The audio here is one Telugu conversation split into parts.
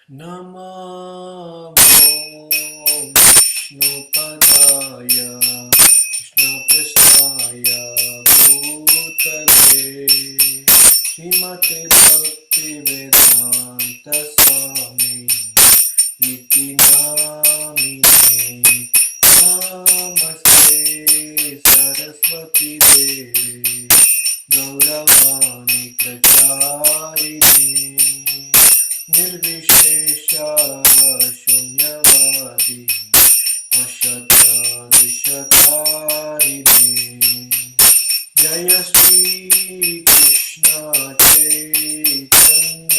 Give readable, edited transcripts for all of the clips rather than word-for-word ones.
नमो विष्णुपदाय कृष्णपृष्ठाय भूतले श्रीमते भक्तिवेदांत स्वामी इति नामिने नमस्ते सरस्वती देवी गौरवाणी प्रचारिणे निर्विशेष शून्यवादी अशतद्विषधारिणे जय श्री कृष्ण चैतन्य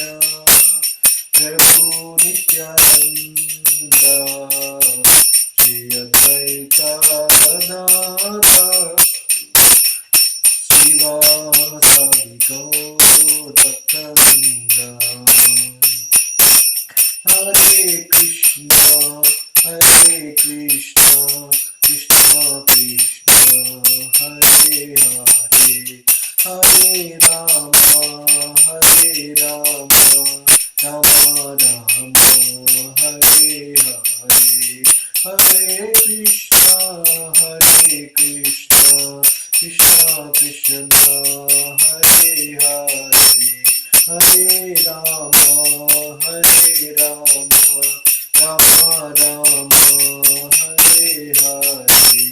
प्रभु नित्यानंद श्री अद्वैत गदाधर श्रीवासादि गौरभक्तवृंद हरे कृष्णा कृष्ण कृष्ण हरे हरे हरे राम राम राम हरे हरे हरे कृष्णा कृष्ण कृष्ण हरे हरे हरे राम राम राम हरे हरे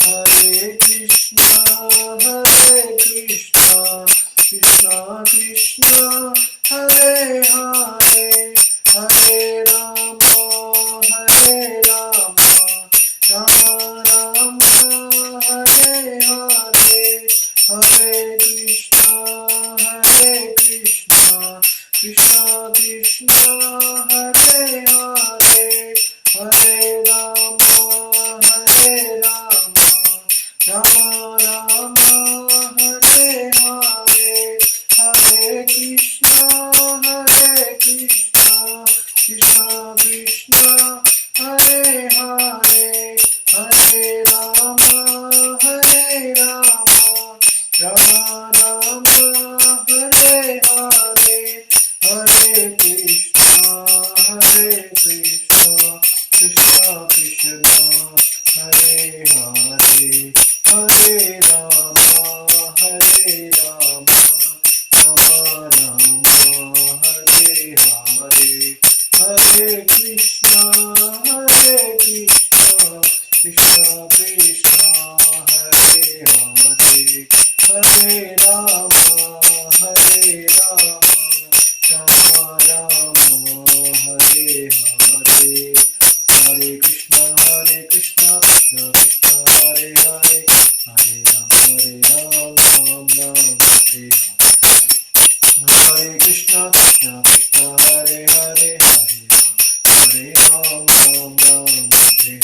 हरे कृष्णा कृष्ण कृष्ण हरे हरे हरे राम राम राम हरे हरे हरे कृष्णा कृष्ण कृष्ण हरे हरे हरे राम राम राम हरे हरे हरे कृष्णा कृष्ण कृष्ण हरे हरे हरे राम राम राम हरे हरे हरे कृष्णा कृष्ण कृष्ण हरे हरे हरे राम राम हरे हरे हरे कृष्णा कृष्ण कृष्ण हरे हरे हरे राम राम हरे हरे हरे कृष्णा कृष्ण कृष्ण हरे हरे हरे राम राम हरे हरे कृष्णा कृष्ण हरे हरे हरे राम हरे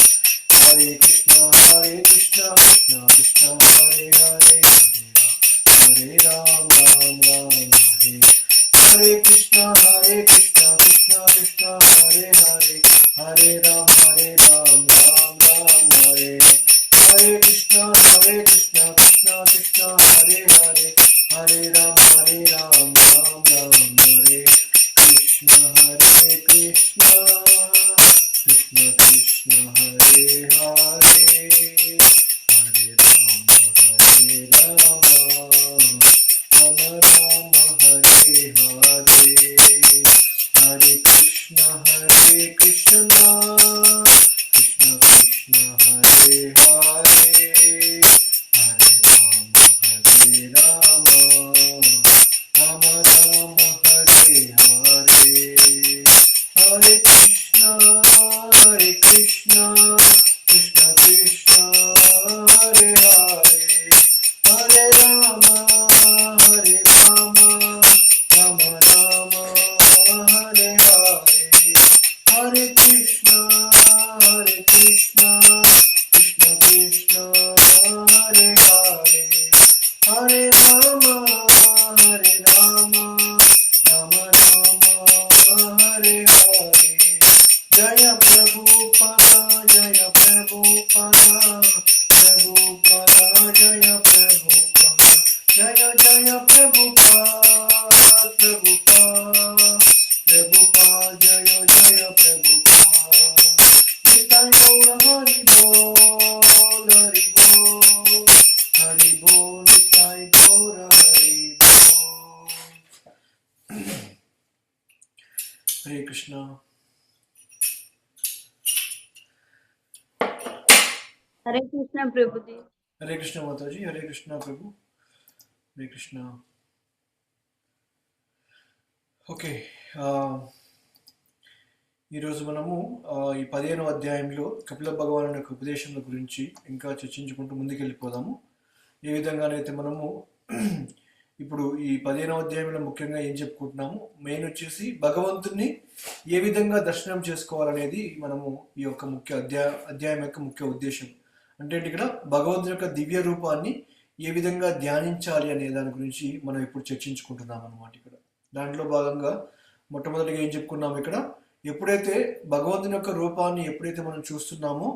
हरे कृष्णा कृष्ण कृष्ण हरे हरे हरे राम हरे हरे कृष्णा कृष्ण कृष्ण हरे हरे हरे राम राम हरे हरे कृष्णा कृष्ण कृष्ण हरे हरे हरे राम राम हरे कृष्ण कृष्ण कृष्ण हरे हरे हरे राम राम राम हरे हरे హరే కృష్ణ. हरे कृष्णा प्रभु जी. हरे कृष्ण माताजी. हरे कृष्ण प्रभु. हरे कृष्ण. ఓకే, ఈరోజు మనము ఈ 15వ అధ్యాయంలో కపిల భగవాను యొక్క ఉపదేశం గురించి ఇంకా చర్చించుకుంటూ ముందుకెళ్ళిపోదాము. ఏ విధంగానైతే మనము ఇప్పుడు ఈ 15వ అధ్యాయంలో ముఖ్యంగా ఏం చెప్పుకుంటున్నాము, మెయిన్ వచ్చేసి భగవంతుని ఏ విధంగా దర్శనం చేసుకోవాలనేది మనము ఈ యొక్క అధ్యాయం యొక్క ముఖ్య ఉద్దేశం. అంటే ఇక్కడ భగవంతుని యొక్క దివ్య రూపాన్ని ఏ విధంగా ధ్యానించాలి అనే దాని గురించి మనం ఇప్పుడు చర్చించుకుంటున్నాం అన్నమాట. ఇక్కడ దాంట్లో భాగంగా మొట్టమొదటిగా ఏం చెప్పుకున్నాము, ఇక్కడ ఎప్పుడైతే భగవంతుని యొక్క రూపాన్ని ఎప్పుడైతే మనం చూస్తున్నామో,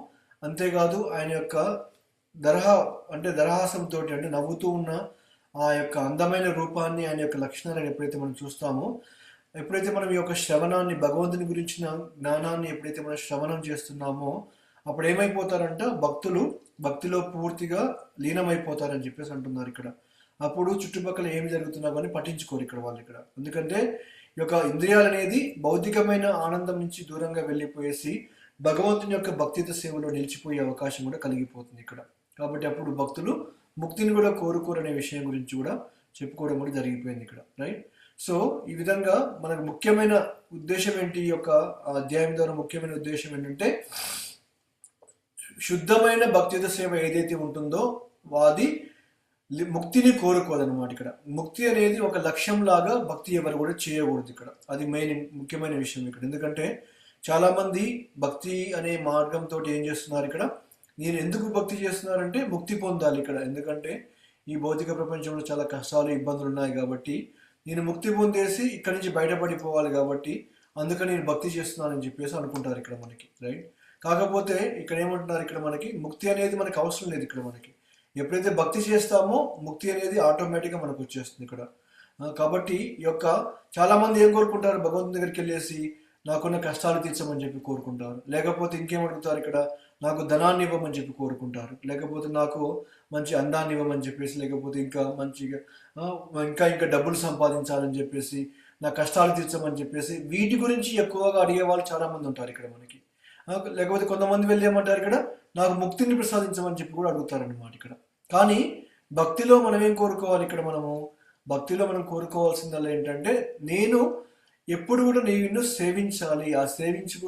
అంతేకాదు ఆయన యొక్క దరహాసంతో అంటే నవ్వుతూ ఉన్న ఆ యొక్క అందమైన రూపాన్ని, ఆయన యొక్క లక్షణాలను ఎప్పుడైతే మనం చూస్తామో, ఎప్పుడైతే మనం ఈ యొక్క శ్రవణాన్ని, భగవంతుని గురించిన జ్ఞానాన్ని ఎప్పుడైతే మనం శ్రవణం చేస్తున్నామో, అప్పుడు ఏమైపోతారంట, భక్తిలో పూర్తిగా లీనమైపోతారని చెప్పేసి అంటున్నారు ఇక్కడ. అప్పుడు చుట్టుపక్కల ఏమి జరుగుతున్నా కానీ పట్టించుకోరు ఇక్కడ వాళ్ళు ఇక్కడ. ఎందుకంటే ఈ యొక్క ఇంద్రియాలు అనేది భౌతికమైన ఆనందం నుంచి దూరంగా వెళ్ళిపోయేసి భగవంతుని యొక్క భక్తిత సేవలో నిలిచిపోయే అవకాశం కూడా కలిగిపోతుంది ఇక్కడ. కాబట్టి అప్పుడు భక్తులు ముక్తిని కూడా కోరుకోరనే విషయం గురించి కూడా చెప్పుకోవడం కూడా జరిగిపోయింది ఇక్కడ, రైట్. సో ఈ విధంగా మనకు ముఖ్యమైన ఉద్దేశం ఏంటి, ఈ యొక్క అధ్యాయం ద్వారా ముఖ్యమైన ఉద్దేశం ఏంటంటే, శుద్ధమైన భక్తిత సేవ ఏదైతే ఉంటుందో అది ముక్తిని కోరుకోదన్నమాట. ఇక్కడ ముక్తి అనేది ఒక లక్ష్యం లాగా భక్తి ఎవరు కూడా చేయకూడదు ఇక్కడ. అది ముఖ్యమైన విషయం ఇక్కడ. ఎందుకంటే చాలా మంది భక్తి అనే మార్గంతో ఏం చేస్తున్నారు ఇక్కడ, నేను ఎందుకు భక్తి చేస్తున్నారంటే ముక్తి పొందాలి ఇక్కడ. ఎందుకంటే ఈ భౌతిక ప్రపంచంలో చాలా కష్టాలు, ఇబ్బందులు ఉన్నాయి కాబట్టి నేను ముక్తి పొందేసి ఇక్కడి నుంచి బయటపడిపోవాలి కాబట్టి అందుకని నేను భక్తి చేస్తున్నానని చెప్పేసి అనుకుంటారు ఇక్కడ మనకి, రైట్. కాకపోతే ఇక్కడ ఏమంటున్నారు, ఇక్కడ మనకి ముక్తి అనేది మనకి అవసరం లేదు ఇక్కడ. మనకి ఎప్పుడైతే భక్తి చేస్తామో ముక్తి అనేది ఆటోమేటిక్గా మనకు వచ్చేస్తుంది ఇక్కడ. కాబట్టి ఈ యొక్క చాలా మంది ఏం కోరుకుంటారు, భగవంతుని దగ్గరికి వెళ్ళేసి నాకున్న కష్టాలు తీర్చమని చెప్పి కోరుకుంటారు. లేకపోతే ఇంకేమడుగుతారు ఇక్కడ, నాకు ధనాన్ని ఇవ్వమని చెప్పి కోరుకుంటారు. లేకపోతే నాకు మంచి అందాన్ని ఇవ్వమని చెప్పేసి, లేకపోతే ఇంకా మంచిగా ఇంకా డబ్బులు సంపాదించాలని చెప్పేసి, నా కష్టాలు తీర్చమని చెప్పేసి వీటి గురించి ఎక్కువగా అడిగే వాళ్ళు చాలా మంది ఉంటారు ఇక్కడ మనకి. లేకపోతే కొంతమంది వెళ్ళి ఏమంటారు ఇక్కడ, నాకు ముక్తిని ప్రసాదించమని చెప్పి కూడా అడుగుతారన్నమాట ఇక్కడ. కానీ భక్తిలో మనం ఏం కోరుకోవాలి ఇక్కడ, భక్తిలో మనం కోరుకోవాల్సిందల్లా ఏంటంటే, నేను ఎప్పుడు కూడా నిన్ను సేవించాలి, ఆ సేవించు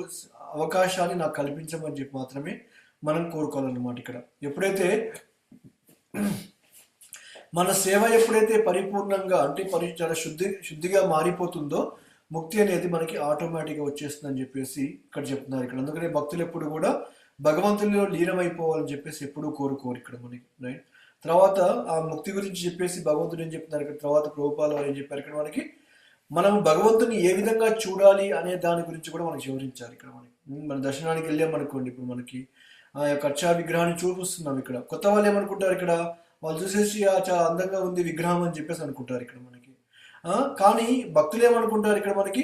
అవకాశాన్ని నాకు కల్పించమని చెప్పి మాత్రమే మనం కోరుకోవాలన్నమాట ఇక్కడ. ఎప్పుడైతే మన సేవ ఎప్పుడైతే పరిపూర్ణంగా అంటే చాలా శుద్ధిగా మారిపోతుందో ముక్తి అనేది మనకి ఆటోమేటిక్గా వచ్చేస్తుందని చెప్పేసి ఇక్కడ చెప్తున్నారు ఇక్కడ. అందుకనే భక్తులు ఎప్పుడు కూడా భగవంతునిలో లీనమైపోవాలని చెప్పేసి ఎప్పుడూ కోరుకోరు ఇక్కడ మనకి, రైట్. తర్వాత ఆ ముక్తి గురించి చెప్పేసి భగవంతుడు ఏం చెప్తున్నారు ఇక్కడ, తర్వాత ప్రభుపాల వారు ఏం చెప్పారు ఇక్కడ మనకి, మనం భగవంతుని ఏ విధంగా చూడాలి అనే దాని గురించి కూడా మనకి వివరించారు ఇక్కడ మనకి. మన దర్శనానికి వెళ్ళామనుకోండి, ఇప్పుడు మనకి ఆ యొక్క అక్షా విగ్రహాన్ని చూపిస్తున్నాం ఇక్కడ. కొత్త వాళ్ళు ఏమనుకుంటారు ఇక్కడ, వాళ్ళు చూసేసి చాలా అందంగా ఉంది విగ్రహం అని చెప్పేసి అనుకుంటారు ఇక్కడ మనకి. కానీ భక్తులు ఏమనుకుంటారు ఇక్కడ మనకి,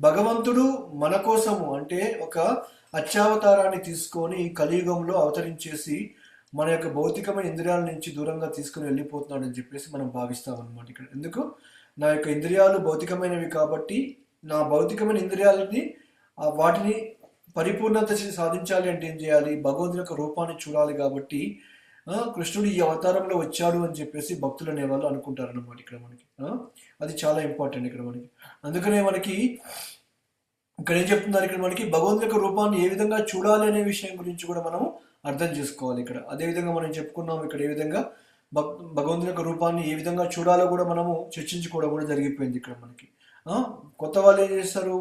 భగవంతుడు మన కోసము అంటే ఒక అత్యావతారాన్ని తీసుకొని కలియుగంలో అవతరించేసి మన యొక్క భౌతికమైన ఇంద్రియాల నుంచి దూరంగా తీసుకుని వెళ్ళిపోతున్నాడు అని చెప్పేసి మనం భావిస్తాం అనమాట ఇక్కడ. ఎందుకు, నా యొక్క ఇంద్రియాలు భౌతికమైనవి కాబట్టి నా భౌతికమైన ఇంద్రియాలని వాటిని పరిపూర్ణత సాధించాలి అంటే ఏం చేయాలి, భగవంతుని యొక్క రూపాన్ని చూడాలి. కాబట్టి కృష్ణుడు ఈ అవతారంలో వచ్చాడు అని చెప్పేసి భక్తులు అనే వాళ్ళు అనుకుంటారు అన్నమాట ఇక్కడ మనకి. అది చాలా ఇంపార్టెంట్ ఇక్కడ మనకి. అందుకనే మనకి ఇక్కడ ఏం చెప్తున్నారు ఇక్కడ మనకి, భగవంతుని యొక్క రూపాన్ని ఏ విధంగా చూడాలి అనే విషయం గురించి కూడా మనము అర్థం చేసుకోవాలి ఇక్కడ. అదేవిధంగా మనం చెప్పుకున్నాం ఇక్కడ ఏ విధంగా భగవంతుని యొక్క రూపాన్ని ఏ విధంగా చూడాలో కూడా మనము చర్చించుకోవడం కూడా జరిగిపోయింది ఇక్కడ మనకి. కొత్త వాళ్ళు ఏం చేస్తారు,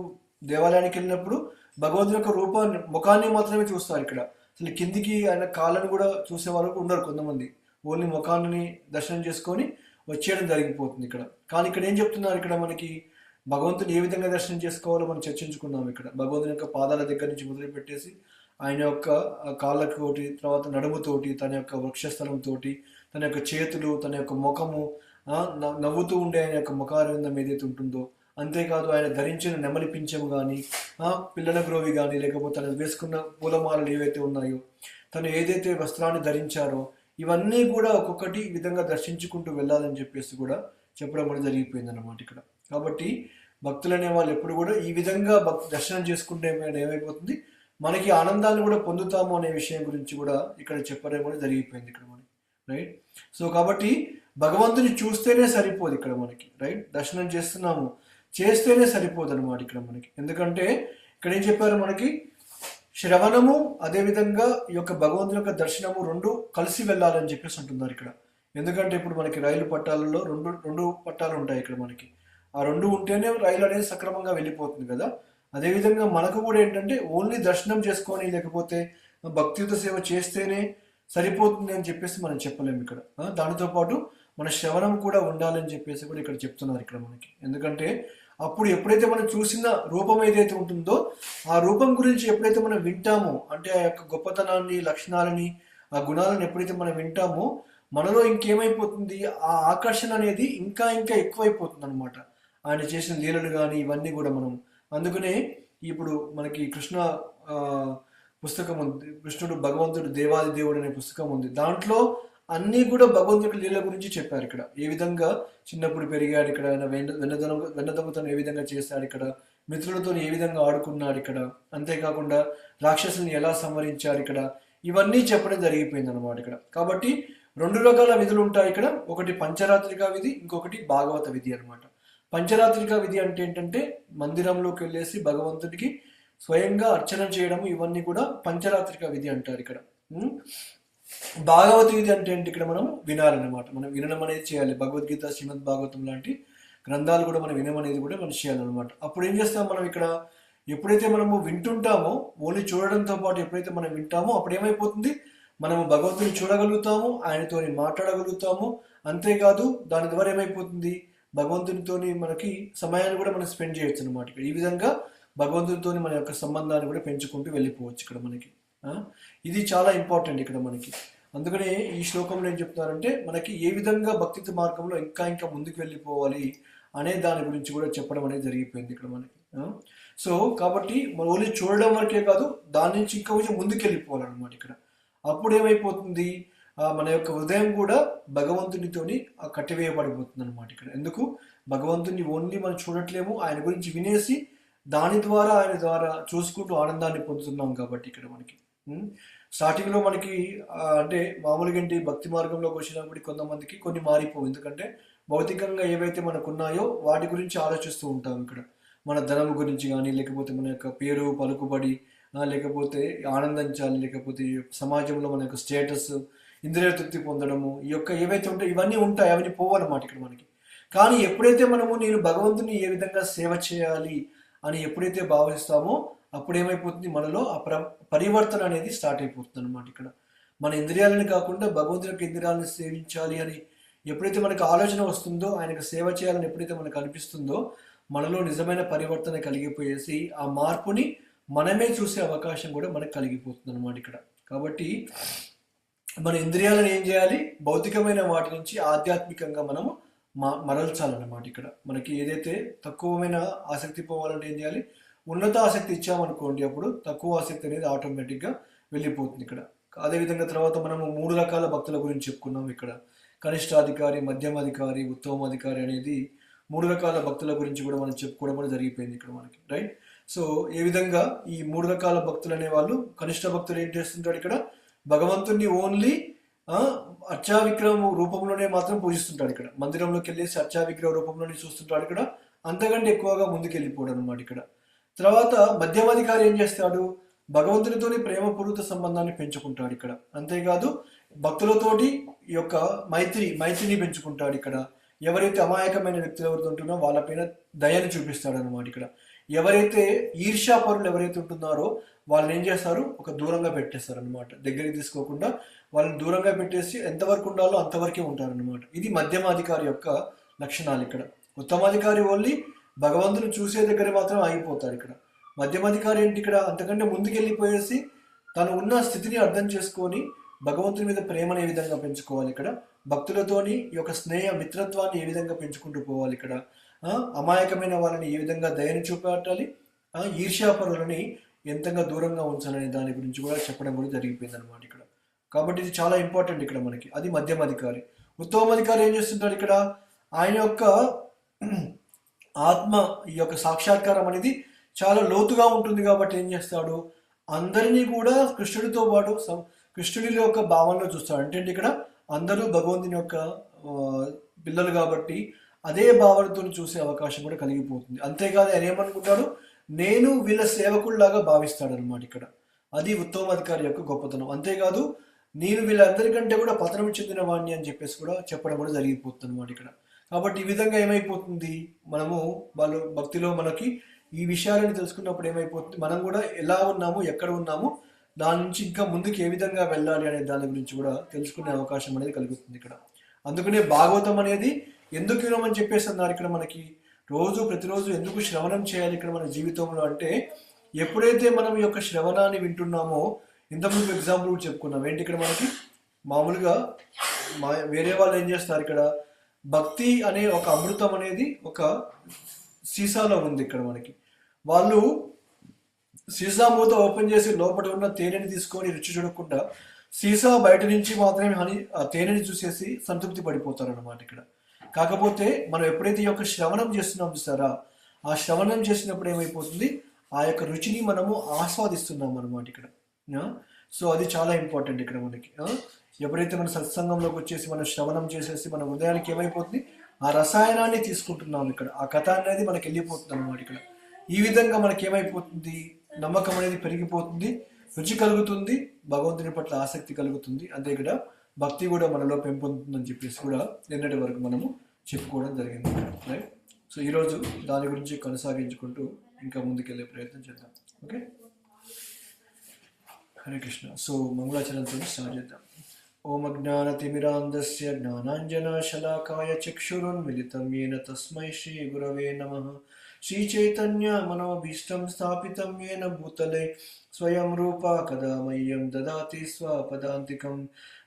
దేవాలయానికి వెళ్ళినప్పుడు భగవంతుని యొక్క రూపాన్ని, ముఖాన్ని మాత్రమే చూస్తారు ఇక్కడ. అసలు కిందికి ఆయన కాళ్ళని కూడా చూసే వాళ్ళు ఉండరు కొంతమంది. ఓన్లీ ముఖాన్ని దర్శనం చేసుకొని వచ్చేయడం జరిగిపోతుంది ఇక్కడ. కానీ ఇక్కడ ఏం చెప్తున్నారు ఇక్కడ మనకి, భగవంతుని ఏ విధంగా దర్శనం చేసుకోవాలో మనం చర్చించుకున్నాం ఇక్కడ. భగవంతుని యొక్క పాదాల దగ్గర నుంచి మొదలుపెట్టేసి ఆయన యొక్క కాళ్ళతోటి, తర్వాత నడుముతోటి, తన యొక్క వక్షస్థలంతో, తన యొక్క చేతులు, తన యొక్క ముఖము, నవ్వుతూ ఉండే ఆయన యొక్క ముఖారవిందం ఏదైతే ఉంటుందో, అంతేకాదు ఆయన ధరించిన నెమలి పింఛము కానీ, పిల్లల గ్రోవి కానీ, లేకపోతే తను వేసుకున్న పూలమాలలు ఏవైతే ఉన్నాయో, తను ఏదైతే వస్త్రాన్ని ధరించారో, ఇవన్నీ కూడా ఒక్కొక్కటి ఈ విధంగా దర్శించుకుంటూ వెళ్ళాలని చెప్పేసి కూడా చెప్పడం కూడా జరిగిపోయింది అన్నమాట ఇక్కడ. కాబట్టి భక్తులు అనే వాళ్ళు ఎప్పుడు కూడా ఈ విధంగా దర్శనం చేసుకుంటే ఏమైపోతుంది, మనకి ఆనందాన్ని కూడా పొందుతాము అనే విషయం గురించి కూడా ఇక్కడ చెప్పడం కూడా జరిగిపోయింది ఇక్కడ మనకి, రైట్. సో కాబట్టి భగవంతుని చూస్తేనే సరిపోదు ఇక్కడ మనకి, రైట్. దర్శనం చేస్తేనే సరిపోదు అనమాట ఇక్కడ మనకి. ఎందుకంటే ఇక్కడ ఏం చెప్పారు మనకి, శ్రవణము అదేవిధంగా ఈ యొక్క భగవంతుని యొక్క దర్శనము రెండు కలిసి వెళ్ళాలని చెప్పేసి అంటున్నారు ఇక్కడ. ఎందుకంటే ఇప్పుడు మనకి రైలు పట్టాలలో రెండు పట్టాలు ఉంటాయి ఇక్కడ మనకి. ఆ రెండు ఉంటేనే రైలు అనేది సక్రమంగా వెళ్ళిపోతుంది కదా. అదేవిధంగా మనకు కూడా ఏంటంటే ఓన్లీ దర్శనం చేసుకొని లేకపోతే భక్తియుత సేవ చేస్తేనే సరిపోతుంది అని చెప్పేసి మనం చెప్పలేము ఇక్కడ. దానితో పాటు మన శ్రవణం కూడా ఉండాలని చెప్పేసి కూడా ఇక్కడ చెప్తున్నారు ఇక్కడ మనకి. ఎందుకంటే అప్పుడు ఎప్పుడైతే మనం చూసిన రూపం ఏదైతే ఉంటుందో ఆ రూపం గురించి ఎప్పుడైతే మనం వింటామో, అంటే ఆ యొక్క గొప్పతనాన్ని, లక్షణాలని, ఆ గుణాలను ఎప్పుడైతే మనం వింటామో మనలో ఇంకేమైపోతుంది, ఆ ఆకర్షణ అనేది ఇంకా ఇంకా ఎక్కువైపోతుంది అనమాట. ఆయన చేసిన లీలలు కానీ ఇవన్నీ కూడా మనం. అందుకనే ఇప్పుడు మనకి కృష్ణ పుస్తకం ఉంది, కృష్ణుడు భగవంతుడు దేవాది దేవుడు అనే పుస్తకం ఉంది. దాంట్లో అన్నీ కూడా భగవంతుడి లీల గురించి చెప్పారు ఇక్కడ. ఏ విధంగా చిన్నప్పుడు పెరిగాడు ఇక్కడ, ఆయన వెన్నదొంగతనం ఏ విధంగా చేశాడు ఇక్కడ, మిత్రులతో ఏ విధంగా ఆడుకున్నాడు ఇక్కడ, అంతేకాకుండా రాక్షసుని ఎలా సంహరించాడు ఇక్కడ, ఇవన్నీ చెప్పడం జరిగిపోయింది అనమాట ఇక్కడ. కాబట్టి రెండు రకాల విధులు ఉంటాయి ఇక్కడ. ఒకటి పంచరాత్రిక విధి, ఇంకొకటి భాగవత విధి అనమాట. పంచరాత్రిక విధి అంటే ఏంటంటే మందిరంలోకి వెళ్ళేసి భగవంతుడికి స్వయంగా అర్చన చేయడము, ఇవన్నీ కూడా పంచరాత్రిక విధి అంటారు ఇక్కడ. భాగవత విధి అంటే ఏంటి, ఇక్కడ మనం వినాలన్నమాట. మనం వినడం అనేది చేయాలి. భగవద్గీత, శ్రీమద్ భాగవతం లాంటి గ్రంథాలు కూడా మనం వినడం అనేది కూడా మనం చేయాలన్నమాట. అప్పుడు ఏం చేస్తాం మనం ఇక్కడ, ఎప్పుడైతే మనము వింటుంటామో, ఓన్లీ చూడడంతో పాటు ఎప్పుడైతే మనం వింటామో అప్పుడు ఏమైపోతుంది, మనము భగవంతుని చూడగలుగుతాము, ఆయనతో మాట్లాడగలుగుతాము. అంతేకాదు దాని ద్వారా ఏమైపోతుంది, భగవంతునితో మనకి సమయాన్ని కూడా మనం స్పెండ్ చేయొచ్చు అనమాట. ఈ విధంగా భగవంతునితో మన యొక్క సంబంధాన్ని కూడా పెంచుకుంటూ వెళ్ళిపోవచ్చు ఇక్కడ మనకి. ఇది చాలా ఇంపార్టెంట్ ఇక్కడ మనకి. అందుకనే ఈ శ్లోకంలో ఏం చెప్తున్నారంటే మనకి ఏ విధంగా భక్తి మార్గంలో ఇంకా ఇంకా ముందుకు వెళ్ళిపోవాలి అనే దాని గురించి కూడా చెప్పడం అనేది జరిగిపోయింది ఇక్కడ మనకి. సో కాబట్టి మనం ఓన్లీ చూడడం వరకే కాదు, దాని నుంచి ఇంకా కొంచెం ముందుకు వెళ్ళిపోవాలన్నమాట ఇక్కడ. అప్పుడు ఏమైపోతుంది, మన యొక్క హృదయం కూడా భగవంతునితోని కట్టివేయబడిపోతుంది అనమాట ఇక్కడ. ఎందుకు, భగవంతుని ఓన్లీ మనం చూడట్లేము, ఆయన గురించి వినేసి దాని ద్వారా ఆయన ద్వారా చూసుకుంటూ ఆనందాన్ని పొందుతున్నాం కాబట్టి ఇక్కడ మనకి. స్టార్టింగ్లో మనకి అంటే మామూలుగా ఏంటి, భక్తి మార్గంలోకి వచ్చినప్పుడు కొంతమందికి కొన్ని మారిపోవు. ఎందుకంటే భౌతికంగా ఏవైతే మనకు ఉన్నాయో వాటి గురించి ఆలోచిస్తూ ఉంటాం ఇక్కడ. మన ధనం గురించి కానీ, లేకపోతే మన యొక్క పేరు పలుకుబడి, లేకపోతే ఆనందించాలి, లేకపోతే సమాజంలో మన యొక్క స్టేటస్, ఇంద్రియ తృప్తి పొందడము, ఈ యొక్క ఏవైతే ఉంటాయో ఇవన్నీ ఉంటాయి, అవన్నీ పోవన్నమాట ఇక్కడ మనకి. కానీ ఎప్పుడైతే మనము నేను భగవంతుని ఏ విధంగా సేవ చేయాలి అని ఎప్పుడైతే భావిస్తామో అప్పుడు ఏమైపోతుంది, మనలో ఆ పరివర్తన అనేది స్టార్ట్ అయిపోతుంది అనమాట ఇక్కడ. మన ఇంద్రియాలని కాకుండా భగవంతుని యొక్క ఇంద్రియాలను సేవించాలి అని ఎప్పుడైతే మనకు ఆలోచన వస్తుందో, ఆయనకు సేవ చేయాలని ఎప్పుడైతే మనకు అనిపిస్తుందో మనలో నిజమైన పరివర్తన కలిగిపోయేసి ఆ మార్పుని మనమే చూసే అవకాశం కూడా మనకు కలిగిపోతుంది అనమాట ఇక్కడ. కాబట్టి మన ఇంద్రియాలను ఏం చేయాలి, భౌతికమైన వాటి నుంచి ఆధ్యాత్మికంగా మనము మరల్చాలన్నమాట ఇక్కడ. మనకి ఏదైతే తక్కువమైన ఆసక్తి పోవాలంటే ఏం చేయాలి, ఉన్నత ఆసక్తి ఇచ్చామనుకోండి, అప్పుడు తక్కువ ఆసక్తి అనేది ఆటోమేటిక్గా వెళ్ళిపోతుంది ఇక్కడ. అదేవిధంగా తర్వాత మనము 3 రకాల భక్తుల గురించి చెప్పుకున్నాం ఇక్కడ. కనిష్టాధికారి, మధ్యమాధికారి, ఉత్తమాధికారి అనేది 3 రకాల భక్తుల గురించి కూడా మనం చెప్పుకోవడం కూడా జరిగిపోయింది ఇక్కడ మనకి, రైట్. సో ఏ విధంగా ఈ 3 రకాల భక్తులు అనే వాళ్ళు, కనిష్ట భక్తులు ఏం చేస్తుంటారు ఇక్కడ, భగవంతుణ్ణి ఓన్లీ అర్చా విగ్రహం రూపంలోనే మాత్రం పూజిస్తుంటాడు ఇక్కడ. మందిరంలోకి వెళ్ళేసి అర్చా విగ్రహ రూపంలోనే చూస్తుంటాడు ఇక్కడ, అంతకంటే ఎక్కువగా ముందుకు వెళ్ళిపోవడం అనమాట ఇక్కడ. తర్వాత మధ్యమాధికారి ఏం చేస్తాడు, భగవంతునితోని ప్రేమపూర్వక సంబంధాన్ని పెంచుకుంటాడు ఇక్కడ. అంతేకాదు భక్తులతోటి ఈ యొక్క మైత్రిని పెంచుకుంటాడు ఇక్కడ. ఎవరైతే అమాయకమైన వ్యక్తులు ఎవరైతే ఉంటున్నారో వాళ్ళపైన దయని చూపిస్తాడు అనమాట ఇక్కడ. ఎవరైతే ఈర్ష్యాపరులు ఎవరైతే ఉంటున్నారో వాళ్ళని ఏం చేస్తారు, ఒక దూరంగా పెట్టేస్తారు అనమాట. దగ్గరికి తీసుకోకుండా వాళ్ళని దూరంగా పెట్టేసి ఎంతవరకు ఉండాలో అంతవరకే ఉంటారనమాట. ఇది మధ్యమాధికారి యొక్క లక్షణాలు ఇక్కడ. ఉత్తమాధికారి ఓన్లీ భగవంతుని చూసే దగ్గర మాత్రం ఆగిపోతాడు ఇక్కడ. మధ్యమాధికారి ఏంటి ఇక్కడ, అంతకంటే ముందుకెళ్ళిపోయేసి తను ఉన్న స్థితిని అర్థం చేసుకొని భగవంతుని మీద ప్రేమను ఏ విధంగా పెంచుకోవాలి ఇక్కడ, భక్తులతోని ఈ యొక్క స్నేహ మిత్రత్వాన్ని ఏ విధంగా పెంచుకుంటూ పోవాలి ఇక్కడ, అమాయకమైన వాళ్ళని ఏ విధంగా దయని చూపెట్టాలి, ఈర్ష్యాపరులని ఎంతగా దూరంగా ఉంచాలనే దాని గురించి కూడా చెప్పడం కూడా జరిగిపోయింది అనమాట ఇక్కడ. కాబట్టి ఇది చాలా ఇంపార్టెంట్ ఇక్కడ మనకి. అది మధ్యమాధికారి. ఉత్తమాధికారి ఏం చేస్తుంటాడు ఇక్కడ, ఆయన యొక్క ఆత్మ ఈ యొక్క సాక్షాత్కారం అనేది చాలా లోతుగా ఉంటుంది కాబట్టి ఏం చేస్తాడు, అందరినీ కూడా కృష్ణుడితో పాటు కృష్ణుడి యొక్క భావనలో చూస్తాడు. అంటే ఇక్కడ అందరూ భగవంతుని యొక్క ఆ, పిల్లలు కాబట్టి అదే భావనతో చూసే అవకాశం కూడా కలిగిపోతుంది. అంతేకాదు ఆయన ఏమనుకుంటాడు, నేను వీళ్ళ సేవకుల్లాగా భావిస్తాడు అనమాట ఇక్కడ. అది ఉత్తమాధికారి యొక్క గొప్పతనం. అంతేకాదు నేను వీళ్ళందరికంటే కూడా పతనం చెందిన వాడిని అని చెప్పేసి కూడా చెప్పడం కూడా జరిగిపోతుంది అనమాట ఇక్కడ. కాబట్టి ఈ విధంగా ఏమైపోతుంది, మనము వాళ్ళు భక్తిలో మనకి ఈ విషయాలను తెలుసుకున్నప్పుడు ఏమైపోతుంది, మనం కూడా ఎలా ఉన్నాము, ఎక్కడ ఉన్నాము, దాని నుంచి ఇంకా ముందుకు ఏ విధంగా వెళ్ళాలి అనే దాని గురించి కూడా తెలుసుకునే అవకాశం అనేది కలుగుతుంది ఇక్కడ. అందుకనే భాగవతం అనేది ఎందుకు వినమని చెప్పేసి అన్నారు ఇక్కడ మనకి. ప్రతిరోజు ఎందుకు శ్రవణం చేయాలి ఇక్కడ మన జీవితంలో అంటే, ఎప్పుడైతే మనం ఈ యొక్క శ్రవణాన్ని వింటున్నామో, ఇంతకుముందు ఎగ్జాంపుల్ కూడా చెప్పుకున్నాం ఏంటి ఇక్కడ మనకి. మామూలుగా వేరే వాళ్ళు ఏం చేస్తారు ఇక్కడ, భక్తి అనే ఒక అమృతం అనేది ఒక సీసాలో ఉంది ఇక్కడ మనకి. వాళ్ళు సీసా మూత ఓపెన్ చేసి లోపల ఉన్న తేనెని తీసుకొని రుచి చూడకుండా సీసా బయట నుంచి మాత్రమే ఆ తేనెని చూసేసి సంతృప్తి పడిపోతారు అనమాట ఇక్కడ. కాకపోతే మనం ఎప్పుడైతే ఈ యొక్క శ్రవణం చేస్తున్నాం చూసారా, ఆ శ్రవణం చేసినప్పుడు ఏమైపోతుంది, ఆ యొక్క రుచిని మనము ఆస్వాదిస్తున్నాం అనమాట ఇక్కడ. సో అది చాలా ఇంపార్టెంట్ ఇక్కడ మనకి. ఎప్పుడైతే మన సత్సంగంలోకి వచ్చేసి మనం శ్రవణం చేసేసి మన హృదయానికి ఏమైపోతుంది, ఆ రసాయనాన్ని తీసుకుంటున్నాం ఇక్కడ, ఆ కథ అనేది మనకి వెళ్ళిపోతుంది అనమాట ఇక్కడ. ఈ విధంగా మనకి ఏమైపోతుంది, నమ్మకం అనేది పెరిగిపోతుంది, రుచి కలుగుతుంది, భగవంతుని పట్ల ఆసక్తి కలుగుతుంది. అంతే ఇక్కడ భక్తి కూడా మనలో పెంపొందుతుందని చెప్పేసి కూడా నిన్నటి వరకు మనము చెప్పుకోవడం జరిగింది రైట్. సో ఈరోజు దాని గురించి కొనసాగించుకుంటూ ఇంకా ముందుకెళ్ళే ప్రయత్నం చేద్దాం. ఓకే, హరే కృష్ణ. సో మంగళాచరణంతో స్టార్ట్ చేద్దాం. ఓం అజ్ఞానతిమిరాంధస్య జ్ఞానాంజనశలాకాయ చక్షురున్మిలితం येन తస్మై శ్రీ గురవే నమః. శ్రీచైతన్య మనోభీష్టం స్థాపితం येन భూతలే స్వయం రూపా కదా మह्यं దదాతి స్వపదాంతికం.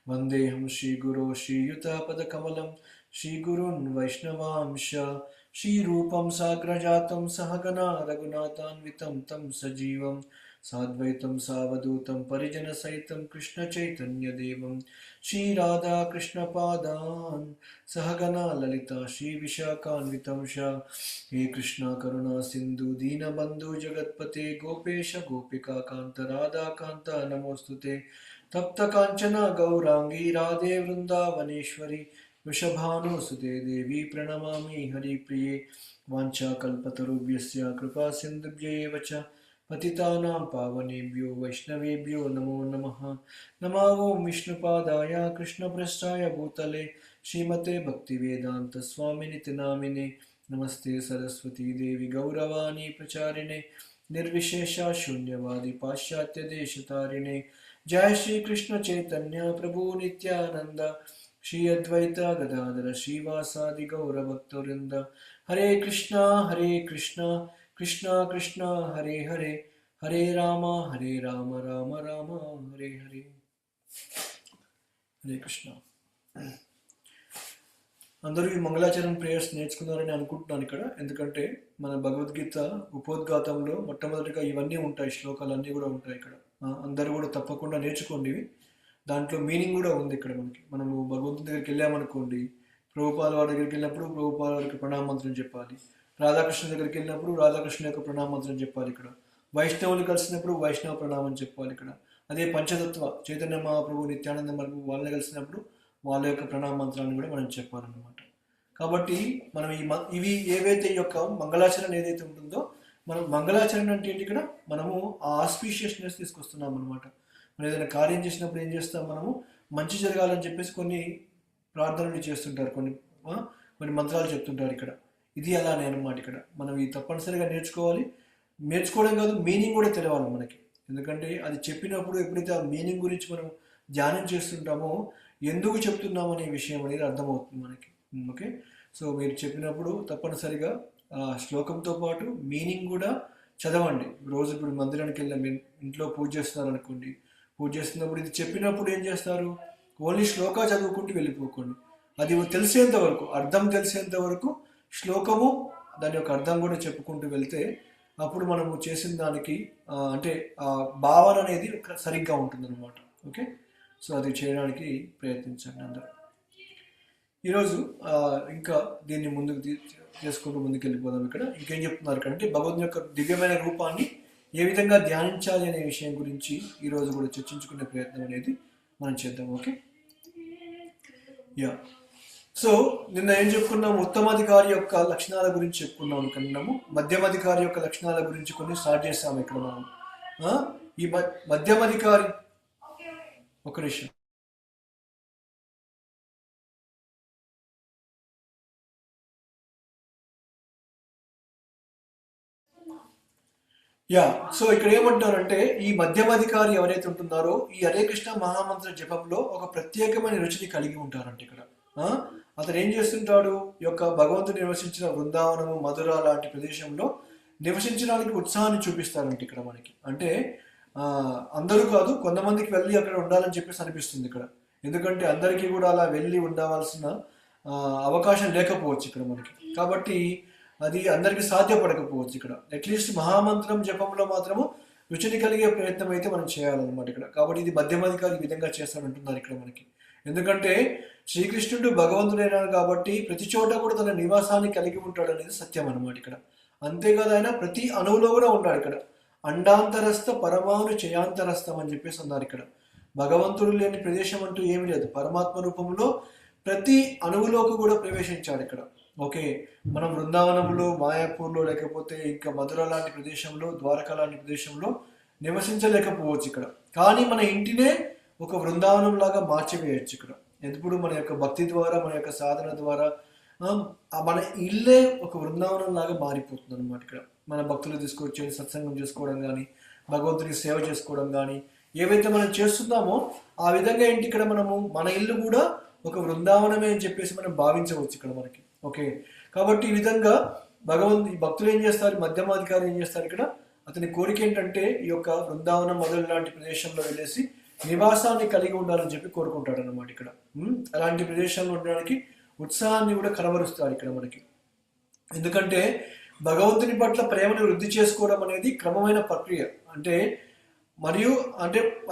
వందేహం శ్రీగురో శ్రీయుతపదకమలం శ్రీగురున్ వైష్ణవాంశ. శ్రీరూపం సాగ్రజాతం సహగణా రఘునాథాన్వితం తం సజీవం సాద్వైతం సావధూతం పరిజన సహితం కృష్ణ చైతన్య దేవం శ్రీరాధా కృష్ణ పాదాన్ సహగణా లలిత శ్రీ విశాఖాన్వితం షా. హే కృష్ణ కరుణా సింధు దీనబంధు జగత్పతే గోపేశ గోపికా కాంత రాధాకాంత నమోస్తుతే. తప్త కాంచన గౌరాంగీ రాధే వృందావనేశ్వరి వృషభానుసుతే దేవి ప్రణమామి హరిప్రియే. వాంఛాకల్పతరుభ్యస్య కృపా సింధుభ్యైవ చ పతితానాం పావనేభ్యో వైష్ణవేభ్యో నమో నమః. నమో ఓం విష్ణుపాదాయ కృష్ణప్రస్థాయ భూతలే శ్రీమతే భక్తివేదాంత స్వామినితి నామినే. నమస్తే సరస్వతీ దేవి గౌరవాణి ప్రచారిణే నిర్విశేష శూన్యవాది పాశ్చాత్య దేశతారిణే. జయ శ్రీ కృష్ణ చైతన్య ప్రభు నిత్యానంద శ్రీ అద్వైత గదాధర శ్రీవాసాది గౌరభక్తవృంద. హరే కృష్ణ కృష్ణ కృష్ణ హరే హరే, హరే రామ రామ రామ హరే హరే. హరే కృష్ణ. అందరూ ఈ మంగళాచరణ ప్రేయర్స్ నేర్చుకున్నారని అనుకుంటున్నాను ఇక్కడ. ఎందుకంటే మన భగవద్గీత ఉపోద్ఘాతంలో మొట్టమొదటిగా ఇవన్నీ ఉంటాయి, శ్లోకాలన్నీ కూడా ఉంటాయి ఇక్కడ. అందరూ కూడా తప్పకుండా నేర్చుకోండి. దాంట్లో మీనింగ్ కూడా ఉంది ఇక్కడ మనకి. మనము భగవంతుని దగ్గరికి వెళ్ళామనుకోండి, ప్రభుపాల వారి దగ్గరికి వెళ్ళినప్పుడు ప్రభుపాల వారికి ప్రణామమంత్రం చెప్పాలి. రాధాకృష్ణ దగ్గరికి వెళ్ళినప్పుడు రాధాకృష్ణ యొక్క ప్రణామమంత్రం చెప్పాలి ఇక్కడ. వైష్ణవులు కలిసినప్పుడు వైష్ణవ ప్రణామం చెప్పాలి ఇక్కడ. అదే పంచతత్వ చైతన్య మహాప్రభు నిత్యానంద ప్రభు వాళ్ళని కలిసినప్పుడు వాళ్ళ యొక్క ప్రణామ మంత్రాన్ని కూడా మనం చెప్పాలన్నమాట. కాబట్టి మనం ఇవి ఏవైతే ఈ యొక్క మంగళాచరణ ఏదైతే ఉంటుందో, మనం మంగళాచరణ అంటే ఏంటి, ఇక్కడ మనము ఆ ఆస్పీషియస్నెస్ తీసుకొస్తున్నాం అనమాట. మనం ఏదైనా కార్యం చేసినప్పుడు ఏం చేస్తాం, మనము మంచి జరగాలని చెప్పేసి కొన్ని ప్రార్థనలు చేస్తుంటారు, కొన్ని మంత్రాలు చెప్తుంటారు ఇక్కడ. ఇది అలానే అనమాట. ఇక్కడ మనం ఇది తప్పనిసరిగా నేర్చుకోవడం కాదు, మీనింగ్ కూడా తెలియాలి మనకి. ఎందుకంటే అది చెప్పినప్పుడు ఎప్పుడైతే ఆ మీనింగ్ గురించి మనం ధ్యానం చేస్తుంటామో, ఎందుకు చెప్తున్నాం అనే విషయం అనేది అర్థమవుతుంది మనకి. ఓకే, సో మీరు చెప్పినప్పుడు తప్పనిసరిగా ఆ శ్లోకంతో పాటు మీనింగ్ కూడా చదవండి. రోజు ఇప్పుడు మందిరానికి వెళ్ళాం, ఇంట్లో పూజ చేస్తున్నారు అనుకోండి, పూజ చేస్తున్నప్పుడు ఇది చెప్పినప్పుడు ఏం చేస్తారు, ఓన్లీ శ్లోకా చదువుకుంటూ వెళ్ళిపోకండి. అది తెలిసేంత వరకు, అర్థం తెలిసేంత వరకు శ్లోకము దాని యొక్క అర్థం కూడా చెప్పుకుంటూ వెళ్తే అప్పుడు మనము చేసిన దానికి అంటే ఆ భావన అనేది సరిగ్గా ఉంటుంది అనమాట. ఓకే, సో అది చేయడానికి ప్రయత్నించండి అందరూ. ఈరోజు ఇంకా దీన్ని చేసుకుంటూ ముందుకు వెళ్ళిపోదాం. ఇక్కడ ఇంకేం చెప్తున్నారు ఇక్కడ అంటే భగవంతుని యొక్క దివ్యమైన రూపాన్ని ఏ విధంగా ధ్యానించాలి అనే విషయం గురించి ఈరోజు కూడా చర్చించుకునే ప్రయత్నం అనేది మనం చేద్దాం. Okay, yeah. సో నిన్న ఏం చెప్పుకున్నాము? ఉత్తమాధికారి యొక్క లక్షణాల గురించి చెప్పుకున్నాం అనుకున్నాము. మధ్యమాధికారి యొక్క లక్షణాల గురించి కొన్ని స్టార్ట్ చేసాము ఇక్కడ మనం. ఈ మధ్యమాధికారి ఒక నిమిషం. యా, సో ఇక్కడ ఏమంటారంటే ఈ మధ్యమాధికారి ఎవరైతే ఉంటున్నారో ఈ హరే కృష్ణ మహామంత్ర జపంలో ఒక ప్రత్యేకమైన రుచిని కలిగి ఉంటారంట. ఇక్కడ అతను ఏం చేస్తుంటాడు? ఈ యొక్క భగవంతుడు నివసించిన బృందావనము, మధుర లాంటి ప్రదేశంలో నివసించడానికి ఉత్సాహాన్ని చూపిస్తారంట ఇక్కడ మనకి. అంటే అందరూ కాదు, కొంతమందికి వెళ్ళి అక్కడ ఉండాలని చెప్పేసి అనిపిస్తుంది ఇక్కడ. ఎందుకంటే అందరికీ కూడా అలా వెళ్ళి ఉండవలసిన అవకాశం లేకపోవచ్చు ఇక్కడ మనకి. కాబట్టి అది అందరికీ సాధ్యపడకపోవచ్చు ఇక్కడ. అట్లీస్ట్ మహామంత్రం జపంలో మాత్రము రుచిని కలిగే ప్రయత్నం అయితే మనం చేయాలన్నమాట ఇక్కడ. కాబట్టి ఇది మధ్యమాధికారి విధంగా చేస్తాడంటున్నారు ఇక్కడ మనకి. ఎందుకంటే శ్రీకృష్ణుడు భగవంతుడైనాడు కాబట్టి ప్రతి చోట కూడా తన నివాసాన్ని కలిగి ఉంటాడు అనేది సత్యం అన్నమాట ఇక్కడ. అంతేకాదు ఆయన ప్రతి అణువులో కూడా ఉన్నాడు ఇక్కడ. అండాంతరస్థ పరమాణు చయాంతరస్థం అని చెప్పేసి అన్నారు ఇక్కడ. భగవంతుడు లేని ప్రదేశం అంటూ ఏమీ లేదు. పరమాత్మ రూపంలో ప్రతి అణువులోకి కూడా ప్రవేశించాడు ఇక్కడ. ఓకే, మనం బృందావనంలో, మాయాపూర్లో, లేకపోతే ఇంకా మధుర లాంటి ప్రదేశంలో, ద్వారకా లాంటి ప్రదేశంలో నివసించలేకపోవచ్చు ఇక్కడ. కానీ మన ఇంటినే ఒక బృందావనం లాగా మార్చివేయచ్చు ఇక్కడ. ఎప్పుడు మన యొక్క భక్తి ద్వారా, మన యొక్క సాధన ద్వారా మన ఇల్లే ఒక బృందావనం లాగా మారిపోతుంది అనమాట ఇక్కడ. మన భక్తులు తీసుకొచ్చి సత్సంగం చేసుకోవడం కానీ, భగవంతునికి సేవ చేసుకోవడం కానీ ఏవైతే మనం చేస్తున్నామో ఆ విధంగా ఏంటి ఇక్కడ మనము మన ఇల్లు కూడా ఒక బృందావనమే అని చెప్పేసి మనం భావించవచ్చు ఇక్కడ మనకి. ఓకే, కాబట్టి ఈ విధంగా ఈ భక్తులు ఏం చేస్తారు? మధ్యమాధికారి ఏం చేస్తారు ఇక్కడ? అతని కోరిక ఏంటంటే ఈ యొక్క బృందావనం మొదలు లాంటి ప్రదేశంలో వెళ్ళేసి నివాసాన్ని కలిగి ఉండాలని చెప్పి కోరుకుంటాడు అనమాట ఇక్కడ. అలాంటి ప్రదేశంలో ఉండడానికి ఉత్సాహాన్ని కూడా కనబరుస్తాడు ఇక్కడ మనకి. ఎందుకంటే భగవంతుని పట్ల ప్రేమను వృద్ధి చేసుకోవడం అనేది క్రమమైన ప్రక్రియ. అంటే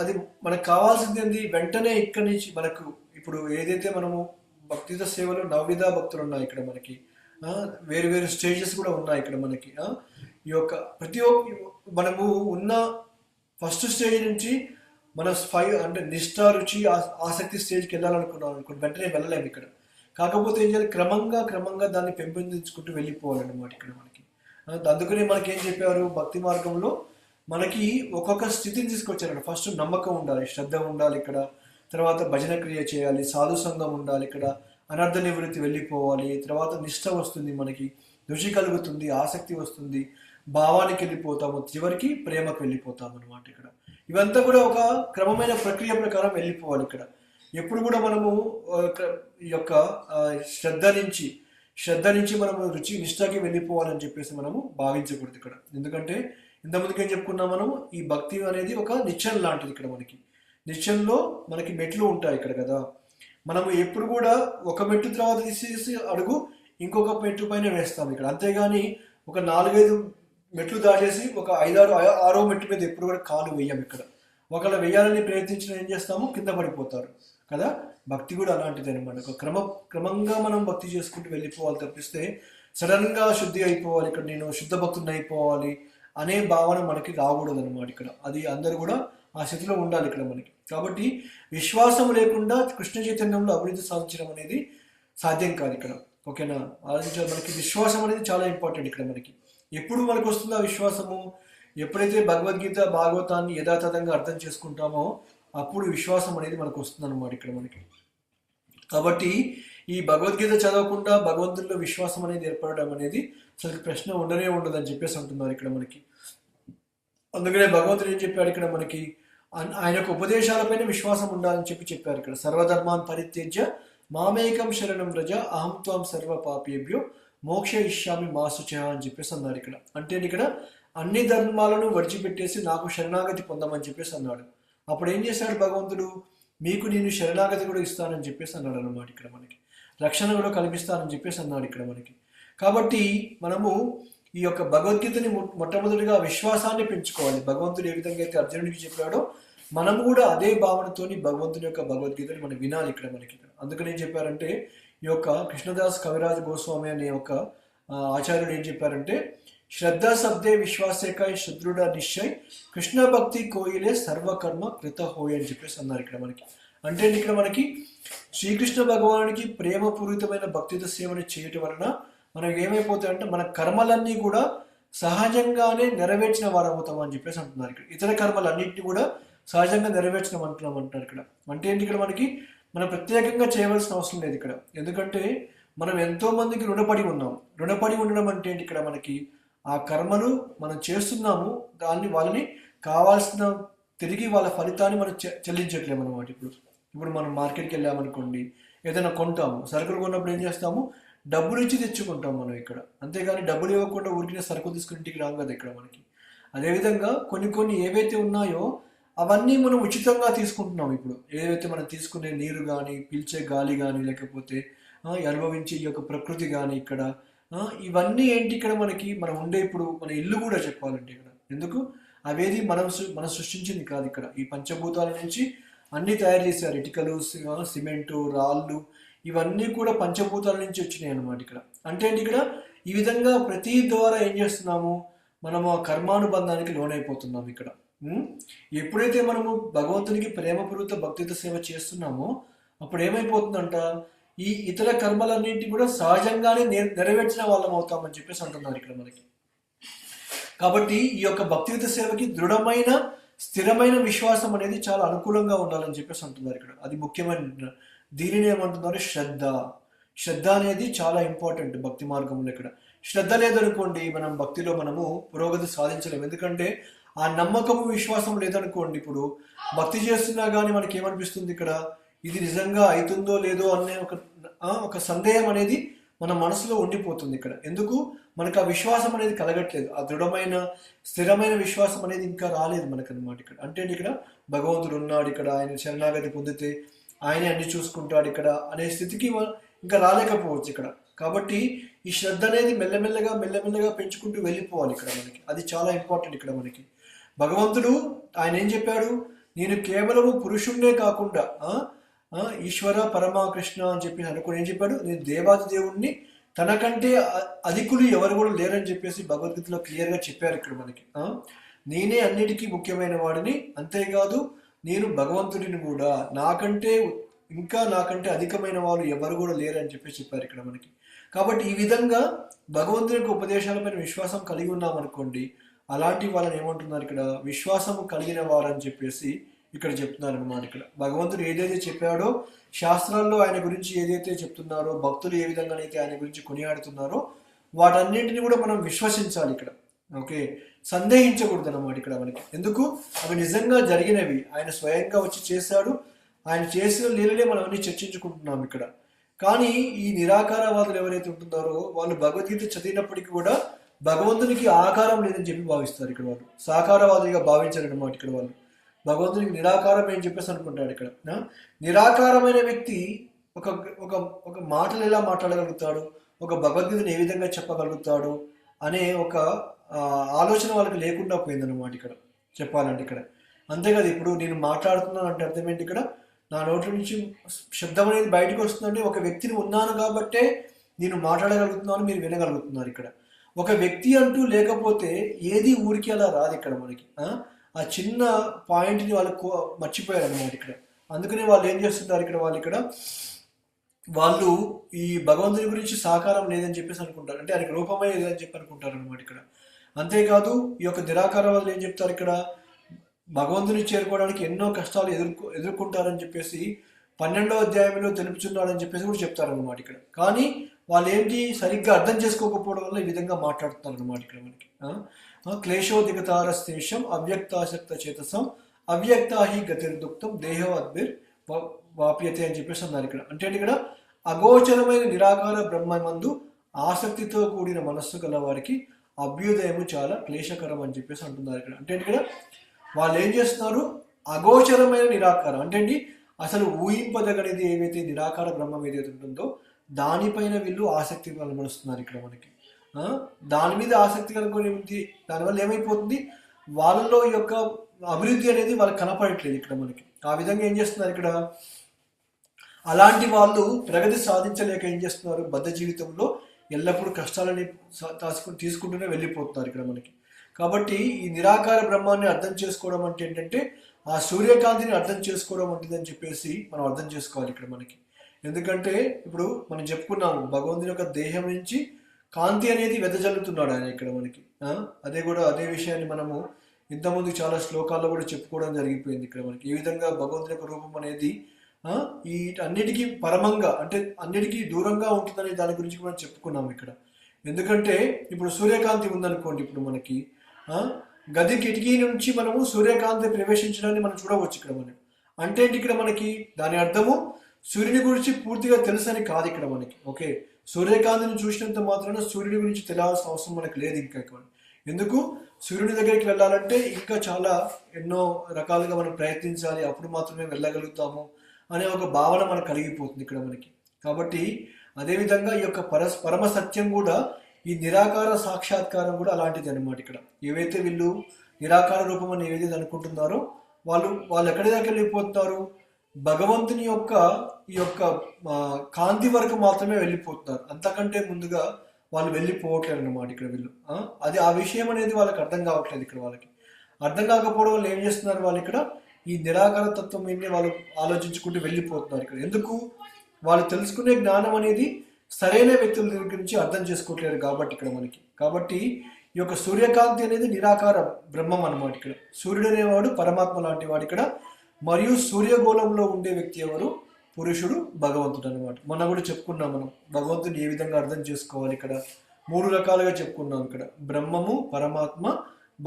అది మనకు కావాల్సింది ఏంది? వెంటనే ఇక్కడి నుంచి మనకు ఇప్పుడు ఏదైతే మనము భక్తిత సేవలో నవవిధ భక్తులు ఉన్నాయి ఇక్కడ మనకి. వేరు వేరు స్టేజెస్ కూడా ఉన్నాయి ఇక్కడ మనకి. ఈ యొక్క ప్రతి ఒక్క మనము ఉన్న ఫస్ట్ స్టేజ్ నుంచి మన 5 అంటే నిష్ఠ, రుచి, ఆసక్తి స్టేజ్కి వెళ్ళాలనుకున్నాం అనుకోండి, వెంటనే వెళ్ళలేము ఇక్కడ. కాకపోతే ఏం చేయాలి? క్రమంగా దాన్ని పెంపొందించుకుంటూ వెళ్ళిపోవాలన్నమాట ఇక్కడ మనకి. అందుకనే మనకి ఏం చెప్పారు? భక్తి మార్గంలో మనకి ఒక్కొక్క స్థితిని తీసుకొచ్చారు. ఫస్ట్ నమ్మకం ఉండాలి, శ్రద్ధ ఉండాలి ఇక్కడ. తర్వాత భజన క్రియ చేయాలి, సాధు సంఘం ఉండాలి ఇక్కడ, అనర్థ నివృత్తి వెళ్ళిపోవాలి. తర్వాత నిష్ఠ వస్తుంది, మనకి రుచి కలుగుతుంది, ఆసక్తి వస్తుంది, భావానికి వెళ్ళిపోతాము, చివరికి ప్రేమకు వెళ్ళిపోతాము అనమాట ఇక్కడ. ఇవంతా కూడా ఒక క్రమమైన ప్రక్రియ ప్రకారం వెళ్ళిపోవాలి ఇక్కడ. ఎప్పుడు కూడా మనము ఈ యొక్క శ్రద్ధ నుంచి మనము రుచి నిష్ఠకి వెళ్ళిపోవాలని చెప్పేసి మనము భావించకూడదు ఇక్కడ. ఎందుకంటే ఇంతకుముందుకు ఏం చెప్పుకున్నాం మనము? ఈ భక్తి అనేది ఒక నిత్యం లాంటిది ఇక్కడ మనకి. నిత్యంలో మనకి మెట్లు ఉంటాయి ఇక్కడ కదా. మనము ఎప్పుడు కూడా ఒక మెట్టు తర్వాత తీసేసి అడుగు ఇంకొక మెట్టు పైన వేస్తాం ఇక్కడ. అంతేగాని ఒక 4-5 మెట్లు దాటేసి ఒక 5-6 మెట్టు మీద ఎప్పుడు కూడా కాలు వేయం ఇక్కడ. ఒకవేళ వేయాలని ప్రయత్నించిన ఏం చేస్తాము? కింద పడిపోతారు కదా. భక్తి కూడా అలాంటిది అనమాట. క్రమంగా మనం భక్తి చేసుకుంటూ వెళ్ళిపోవాలి తప్పిస్తే సడన్గా శుద్ధి అయిపోవాలి ఇక్కడ, నేను శుద్ధ భక్తుని అయిపోవాలి అనే భావన మనకి రాకూడదు అనమాట ఇక్కడ. అది అందరూ కూడా ఆ స్థితిలో ఉండాలి ఇక్కడ మనకి. కాబట్టి విశ్వాసం లేకుండా కృష్ణ చైతన్యంలో అభివృద్ధి సాధించడం అనేది సాధ్యం కాదు ఇక్కడ. ఓకేనా? ఆలోచించాలి. మనకి విశ్వాసం అనేది చాలా ఇంపార్టెంట్ ఇక్కడ మనకి. ఎప్పుడు మనకు వస్తుందో ఆ విశ్వాసము? ఎప్పుడైతే భగవద్గీత, భాగవతాన్ని యథాతథంగా అర్థం చేసుకుంటామో అప్పుడు విశ్వాసం అనేది మనకు వస్తుంది అనమాట ఇక్కడ మనకి. కాబట్టి ఈ భగవద్గీత చదవకుండా భగవంతుల్లో విశ్వాసం అనేది ఏర్పడడం అనేది అసలు ప్రశ్న ఉండదని చెప్పేసి అంటున్నారు ఇక్కడ మనకి. అందుకనే భగవంతుడు ఏం చెప్పాడు ఇక్కడ మనకి? ఆయన యొక్క ఉపదేశాలపైన విశ్వాసం ఉండాలని చెప్పారు ఇక్కడ. సర్వధర్మాన్ పరిత్యజ్య మామేకం శరణం రజ అహం త్వం సర్వ పాపేభ్యో మోక్ష ఇష్యామి మా శుచః అని చెప్పేసి అన్నాడు ఇక్కడ. అంటే ఇక్కడ అన్ని ధర్మాలను విడిచిపెట్టేసి నాకు శరణాగతి పొందమని చెప్పేసి అన్నాడు. అప్పుడు ఏం చేశాడు భగవంతుడు? మీకు నేను శరణాగతి కూడా ఇస్తానని చెప్పేసి అన్నాడు అనమాట ఇక్కడ మనకి. రక్షణ కూడా కల్పిస్తానని చెప్పేసి అన్నాడు ఇక్కడ మనకి. కాబట్టి మనము ఈ యొక్క భగవద్గీతని మొట్టమొదటిగా విశ్వాసాన్ని పెంచుకోవాలి. భగవంతుడు ఏ విధంగా అయితే అర్జునుడికి చెప్పాడో మనము కూడా అదే భావనతోని భగవంతుని యొక్క భగవద్గీతని మనం వినాలి ఇక్కడ మనకి. అందుకని ఏం చెప్పారంటే ఈ యొక్క కృష్ణదాస్ కవిరాజ్ గోస్వామి అనే ఒక ఆచార్యుడు ఏం చెప్పారంటే, శ్రద్ధ శబ్దే విశ్వాసేకాయ సుదృఢ నిశ్చయ్ కృష్ణ భక్తి కోయిలే సర్వకర్మ కృత హోయ్ అని చెప్పేసి అన్నారు ఇక్కడ మనకి. అంటే ఇక్కడ మనకి శ్రీకృష్ణ భగవానుడికి ప్రేమపూరితమైన భక్తితో సేవని చేయటం వలన మనకి ఏమైపోతాయంటే మన కర్మలన్నీ కూడా సహజంగానే నెరవేర్చిన వారు అవుతాం అని చెప్పేసి అంటున్నారు ఇక్కడ. ఇతర కర్మలన్నింటినీ కూడా సహజంగా నెరవేర్చడం అంటున్నారు ఇక్కడ. అంటే ఏంటి ఇక్కడ మనకి మనం ప్రత్యేకంగా చేయవలసిన అవసరం లేదు ఇక్కడ. ఎందుకంటే మనం ఎంతో మందికి రుణపడి ఉన్నాం. రుణపడి ఉండడం అంటే ఏంటి ఇక్కడ మనకి ఆ కర్మలు మనం చేస్తున్నాము, వాళ్ళని కావాల్సిన తిరిగి వాళ్ళ ఫలితాన్ని మనం చెల్లించట్లేము అనమాట. ఇప్పుడు మనం మార్కెట్కి వెళ్ళామనుకోండి, ఏదైనా కొంటాము, సరుకులు కొన్నప్పుడు ఏం చేస్తాము, డబ్బులు ఇచ్చి తెచ్చుకుంటాం మనం ఇక్కడ. అంతేగాని డబ్బులు ఇవ్వకుండా ఊరికినే సరుకులు తీసుకుని ఇంటికి రాం కదా ఇక్కడ మనకి. అదేవిధంగా కొన్ని ఏవైతే ఉన్నాయో అవన్నీ మనం ఉచితంగా తీసుకుంటున్నాం. ఇప్పుడు ఏవైతే మనం తీసుకునే నీరు కానీ, పీల్చే గాలి కానీ, లేకపోతే అనుభవించే ఈ యొక్క ప్రకృతి కానీ ఇక్కడ ఇవన్నీ ఏంటి ఇక్కడ మనకి మనం ఉండే ఇప్పుడు మన ఇల్లు కూడా చెప్పాలంటే ఇక్కడ ఎందుకు అవేది మనం సృష్టించింది కాదు. ఇక్కడ ఈ పంచభూతాల నుంచి అన్ని తయారు చేశారు. ఇటుకలు, సిమెంటు, రాళ్ళు ఇవన్నీ కూడా పంచభూతాల నుంచి వచ్చినాయి అన్నమాట ఇక్కడ. అంటే ఏంటి ఇక్కడ ఈ విధంగా ప్రతి ద్వారా ఏం చేస్తున్నాము, మనము ఆ కర్మానుబంధానికి లోనైపోతున్నాము ఇక్కడ. ఎప్పుడైతే మనము భగవంతునికి ప్రేమపూరిత భక్తితో సేవ చేస్తున్నామో అప్పుడు ఏమైపోతుందంట, ఈ ఇతర కర్మలన్నింటి కూడా సహజంగానే నెరవేర్చిన వాళ్ళం అవుతామని చెప్పేసి అంటున్నారు ఇక్కడ మనకి. కాబట్టి ఈ యొక్క భక్తియుత సేవకి దృఢమైన స్థిరమైన విశ్వాసం అనేది చాలా అనుకూలంగా ఉండాలని చెప్పేసి అంటున్నారు ఇక్కడ. అది ముఖ్యమైన దీనిని ఏమంటున్నారు, శ్రద్ధ అనేది చాలా ఇంపార్టెంట్ భక్తి మార్గంలో. ఇక్కడ శ్రద్ధ లేదనుకోండి మనం భక్తిలో మనము పురోగతి సాధించలేము. ఎందుకంటే ఆ నమ్మకము విశ్వాసం లేదనుకోండి, ఇప్పుడు భక్తి చేస్తున్నా కానీ మనకి ఏమనిపిస్తుంది ఇక్కడ, ఇది నిజంగా అవుతుందో లేదో అనే ఒక సందేహం అనేది మన మనసులో ఉండిపోతుంది ఇక్కడ. ఎందుకు మనకు ఆ విశ్వాసం అనేది కలగట్లేదు, ఆ దృఢమైన స్థిరమైన విశ్వాసం అనేది ఇంకా రాలేదు మనకు అనమాట ఇక్కడ. అంటే ఇక్కడ భగవంతుడు ఉన్నాడు, ఇక్కడ ఆయన శరణాగతి పొందితే ఆయనే అన్ని చూసుకుంటాడు ఇక్కడ అనే స్థితికి ఇంకా రాలేకపోవచ్చు ఇక్కడ. కాబట్టి ఈ శ్రద్ధ అనేది మెల్లమెల్లగా పెంచుకుంటూ వెళ్ళిపోవాలి ఇక్కడ మనకి. అది చాలా ఇంపార్టెంట్ ఇక్కడ మనకి. భగవంతుడు ఆయన ఏం చెప్పాడు, నేను కేవలము పురుషుణ్ణే కాకుండా ఈశ్వర పరమకృష్ణ అని చెప్పి అనుకుని ఏం చెప్పాడు, నేను దేవాది దేవుణ్ణి, తనకంటే అధికులు ఎవరు కూడా లేరని చెప్పేసి భగవద్గీతలో క్లియర్గా చెప్పారు ఇక్కడ మనకి. నేనే అన్నిటికీ ముఖ్యమైన వాడిని, అంతేకాదు నేను భగవంతుడిని కూడా, నాకంటే అధికమైన వాళ్ళు ఎవరు కూడా లేరని చెప్పేసి చెప్పారు ఇక్కడ మనకి. కాబట్టి ఈ విధంగా భగవంతుని యొక్క ఉపదేశాలపైన విశ్వాసం కలిగి ఉన్నామనుకోండి, అలాంటి వాళ్ళని ఏమంటున్నారు ఇక్కడ, విశ్వాసం కలిగిన వారని చెప్పేసి ఇక్కడ చెప్తున్నారు అనమాట. ఇక్కడ భగవంతుడు ఏదైతే చెప్పాడో, శాస్త్రాల్లో ఆయన గురించి ఏదైతే చెప్తున్నారో, భక్తులు ఏ విధంగానైతే ఆయన గురించి కొనియాడుతున్నారో వాటన్నింటినీ కూడా మనం విశ్వసించాలి ఇక్కడ. ఓకే, సందేహించకూడదు అన్నమాట ఇక్కడ మనకి. ఎందుకు, అవి నిజంగా జరిగినవి, ఆయన స్వయంగా వచ్చి చేశాడు, ఆయన చేసిన లీలనే మనం అన్ని చర్చించుకుంటున్నాం ఇక్కడ. కానీ ఈ నిరాకారవాదులు ఎవరైతే ఉంటున్నారో వాళ్ళు భగవద్గీత చదివినప్పటికీ కూడా భగవంతునికి ఆకారం లేదని చెప్పి భావిస్తారు ఇక్కడ. వాళ్ళు సాకారవాదులుగా భావించారు అన్నమాట ఇక్కడ. వాళ్ళు భగవంతునికి నిరాకారం అని చెప్పేసి అనుకుంటాడు ఇక్కడ. నిరాకారమైన వ్యక్తి ఒక ఒక మాటలు ఎలా మాట్లాడగలుగుతాడు, ఒక భగవద్గీతను ఏ విధంగా చెప్పగలుగుతాడు అనే ఒక ఆలోచన వాళ్ళకి లేకుండా పోయిందన్నమాట ఇక్కడ చెప్పాలంటే ఇక్కడ. అంతేకాదు, ఇప్పుడు నేను మాట్లాడుతున్నాను అంటే అర్థం ఏంటి, ఇక్కడ నా నోట్ల నుంచి శబ్దం అనేది బయటకు వస్తుందంటే ఒక వ్యక్తిని ఉన్నాను కాబట్టే నేను మాట్లాడగలుగుతున్నాను, మీరు వినగలుగుతున్నారు ఇక్కడ. ఒక వ్యక్తి అంటూ లేకపోతే ఏది ఊరికి అలా రాదు ఇక్కడ మనకి. ఆ చిన్న పాయింట్ని వాళ్ళు మర్చిపోయారు అన్నమాట ఇక్కడ. అందుకనే వాళ్ళు ఏం చేస్తుంటారు ఇక్కడ, వాళ్ళు ఈ భగవంతుని గురించి సాకారం లేదని చెప్పేసి అనుకుంటారు, అంటే ఆయనకి రూపమే లేదని చెప్పి అనుకుంటారు అనమాట ఇక్కడ. అంతేకాదు ఈ యొక్క నిరాకార వాళ్ళు ఏం చెప్తారు ఇక్కడ, భగవంతుని చేరుకోవడానికి ఎన్నో కష్టాలు ఎదుర్కొంటారని చెప్పేసి 12వ అధ్యాయంలో తెలుపుచున్నాడని చెప్పేసి కూడా చెప్తారనమాట ఇక్కడ. కానీ వాళ్ళు ఏంటి సరిగ్గా అర్థం చేసుకోకపోవడం వల్ల ఈ విధంగా మాట్లాడుతున్నారు అనమాట ఇక్కడ మనకి. క్లేశోదిగతారశేషం అవ్యక్తాశక్త చేతసం అవ్యక్తాహి గతిర్దుక్తం దేహో అద్భిర్ వాప్యతే అని చెప్పేసి అన్నారు ఇక్కడ. అంటే ఇక్కడ అగోచరమైన నిరాకార బ్రహ్మమందు ఆసక్తితో కూడిన మనస్సు గల వారికి అభ్యుదయము చాలా క్లేశకరం అని చెప్పేసి అంటున్నారు ఇక్కడ. అంటే ఇక్కడ వాళ్ళు ఏం చేస్తున్నారు, అగోచరమైన నిరాకారం అంటే అసలు ఊహింపదగనిది ఏవైతే నిరాకార బ్రహ్మం ఏదైతే ఉంటుందో దానిపైన వీళ్ళు ఆసక్తి కనబరుస్తున్నారు ఇక్కడ మనకి. దాని మీద ఆసక్తి కనుకొని దానివల్ల ఏమైపోతుంది, వాళ్ళలో ఈ యొక్క అభివృద్ధి అనేది వాళ్ళకి కనపడట్లేదు ఇక్కడ మనకి. ఆ విధంగా ఏం చేస్తున్నారు ఇక్కడ, అలాంటి వాళ్ళు ప్రగతి సాధించలేక ఏం చేస్తున్నారు, బద్ధ జీవితంలో ఎల్లప్పుడూ కష్టాలని తీసుకుంటూనే వెళ్ళిపోతున్నారు ఇక్కడ మనకి. కాబట్టి ఈ నిరాకార బ్రహ్మాన్ని అర్థం చేసుకోవడం అంటే ఏంటంటే ఆ సూర్యకాంతిని అర్థం చేసుకోవడం ఉంటుందని చెప్పేసి మనం అర్థం చేసుకోవాలి ఇక్కడ మనకి. ఎందుకంటే ఇప్పుడు మనం చెప్పుకున్నాము భగవంతుని యొక్క దేహం నుంచి కాంతి అనేది వెదజల్లుతున్నాడు ఆయన ఇక్కడ మనకి. అదే విషయాన్ని మనము ఇంతకుముందు చాలా శ్లోకాల్లో కూడా చెప్పుకోవడం జరిగిపోయింది ఇక్కడ మనకి. ఏ విధంగా భగవంతుని యొక్క రూపం అనేది ఈ అన్నిటికీ పరమంగా అంటే అన్నిటికీ దూరంగా ఉంటుందనే దాని గురించి మనం చెప్పుకున్నాము ఇక్కడ. ఎందుకంటే ఇప్పుడు సూర్యకాంతి ఉందనుకోండి, ఇప్పుడు మనకి గది కిటికీ నుంచి మనము సూర్యకాంతి ప్రవేశించడాన్ని మనం చూడవచ్చు ఇక్కడ మనం. అంటే ఇక్కడ మనకి దాని అర్థము సూర్యుని గురించి పూర్తిగా తెలుసని కాదు ఇక్కడ మనకి. ఓకే, సూర్యకాంతిని చూసినంత మాత్రాన సూర్యుడి గురించి తెలియాల్సిన అవసరం మనకు లేదు ఇంకా ఎక్కువ. ఎందుకు, సూర్యుని దగ్గరికి వెళ్ళాలంటే ఇంకా చాలా ఎన్నో రకాలుగా మనం ప్రయత్నించాలి, అప్పుడు మాత్రమే వెళ్ళగలుగుతాము అనే ఒక భావన మనకు కలిగిపోతుంది ఇక్కడ మనకి. కాబట్టి అదేవిధంగా ఈ యొక్క పరమ సత్యం కూడా ఈ నిరాకార సాక్షాత్కారం కూడా అలాంటిది అనమాట ఇక్కడ. ఏవైతే వీళ్ళు నిరాకార రూపం అని ఏదైతే అనుకుంటున్నారో వాళ్ళు ఎక్కడి దాకా వెళ్ళిపోతున్నారు, భగవంతుని యొక్క ఈ యొక్క కాంతి వరకు మాత్రమే వెళ్ళిపోతున్నారు. అంతకంటే ముందుగా వాళ్ళు వెళ్ళిపోవట్లేదు అన్నమాట ఇక్కడ వీళ్ళు. అది ఆ విషయం అనేది వాళ్ళకి అర్థం కావట్లేదు ఇక్కడ. వాళ్ళకి అర్థం కాకపోవడం వల్ల ఏం చేస్తున్నారు, వాళ్ళు ఇక్కడ ఈ నిరాకార తత్వం మీద వాళ్ళు ఆలోచించుకుంటూ వెళ్ళిపోతున్నారు ఇక్కడ. ఎందుకు, వాళ్ళు తెలుసుకునే జ్ఞానం అనేది సరైన వ్యక్తుల దగ్గర నుంచి అర్థం చేసుకోవట్లేదు కాబట్టి ఇక్కడ మనకి. కాబట్టి ఈ యొక్క సూర్యకాంతి అనేది నిరాకార బ్రహ్మం అన్నమాట ఇక్కడ. సూర్యుడు అనేవాడు పరమాత్మ లాంటి వాడు ఇక్కడ. మరియు సూర్యగోళంలో ఉండే వ్యక్తి ఎవరు, పురుషుడు భగవంతుడు అనమాట. మనం కూడా చెప్పుకున్నాం మనం భగవంతుని ఏ విధంగా అర్థం చేసుకోవాలి ఇక్కడ. 3 రకాలుగా చెప్పుకున్నాం ఇక్కడ, బ్రహ్మము, పరమాత్మ,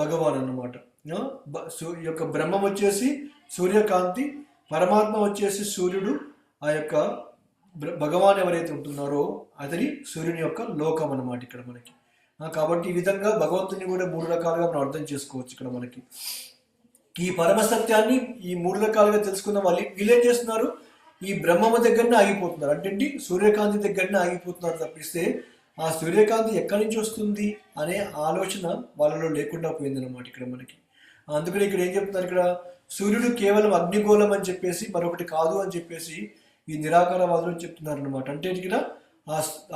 భగవాన్ అన్నమాట. ఈ యొక్క బ్రహ్మం వచ్చేసి సూర్యకాంతి, పరమాత్మ వచ్చేసి సూర్యుడు, ఆ యొక్క భగవాన్ ఎవరైతే ఉంటున్నారో అతని సూర్యుని యొక్క లోకం అన్నమాట ఇక్కడ మనకి. కాబట్టి ఈ విధంగా భగవంతుని కూడా 3 రకాలుగా మనం అర్థం చేసుకోవచ్చు ఇక్కడ మనకి. ఈ పరమ సత్యాన్ని ఈ 3 రకాలుగా తెలుసుకున్న వాళ్ళు వీళ్ళేం చేస్తున్నారు, ఈ బ్రహ్మము దగ్గరనే ఆగిపోతున్నారు. అంటే సూర్యకాంతి దగ్గరనే ఆగిపోతున్నారు తప్పిస్తే ఆ సూర్యకాంతి ఎక్కడి నుంచి వస్తుంది అనే ఆలోచన వాళ్ళలో లేకుండా పోయిందన్నమాట ఇక్కడ మనకి. అందుకని ఇక్కడ ఏం చెప్తున్నారు, ఇక్కడ సూర్యుడు కేవలం అగ్నిగోళం అని చెప్పేసి మరొకటి కాదు అని చెప్పేసి ఈ నిరాకారవాదులు చెప్తున్నారు అనమాట. అంటే ఇక్కడ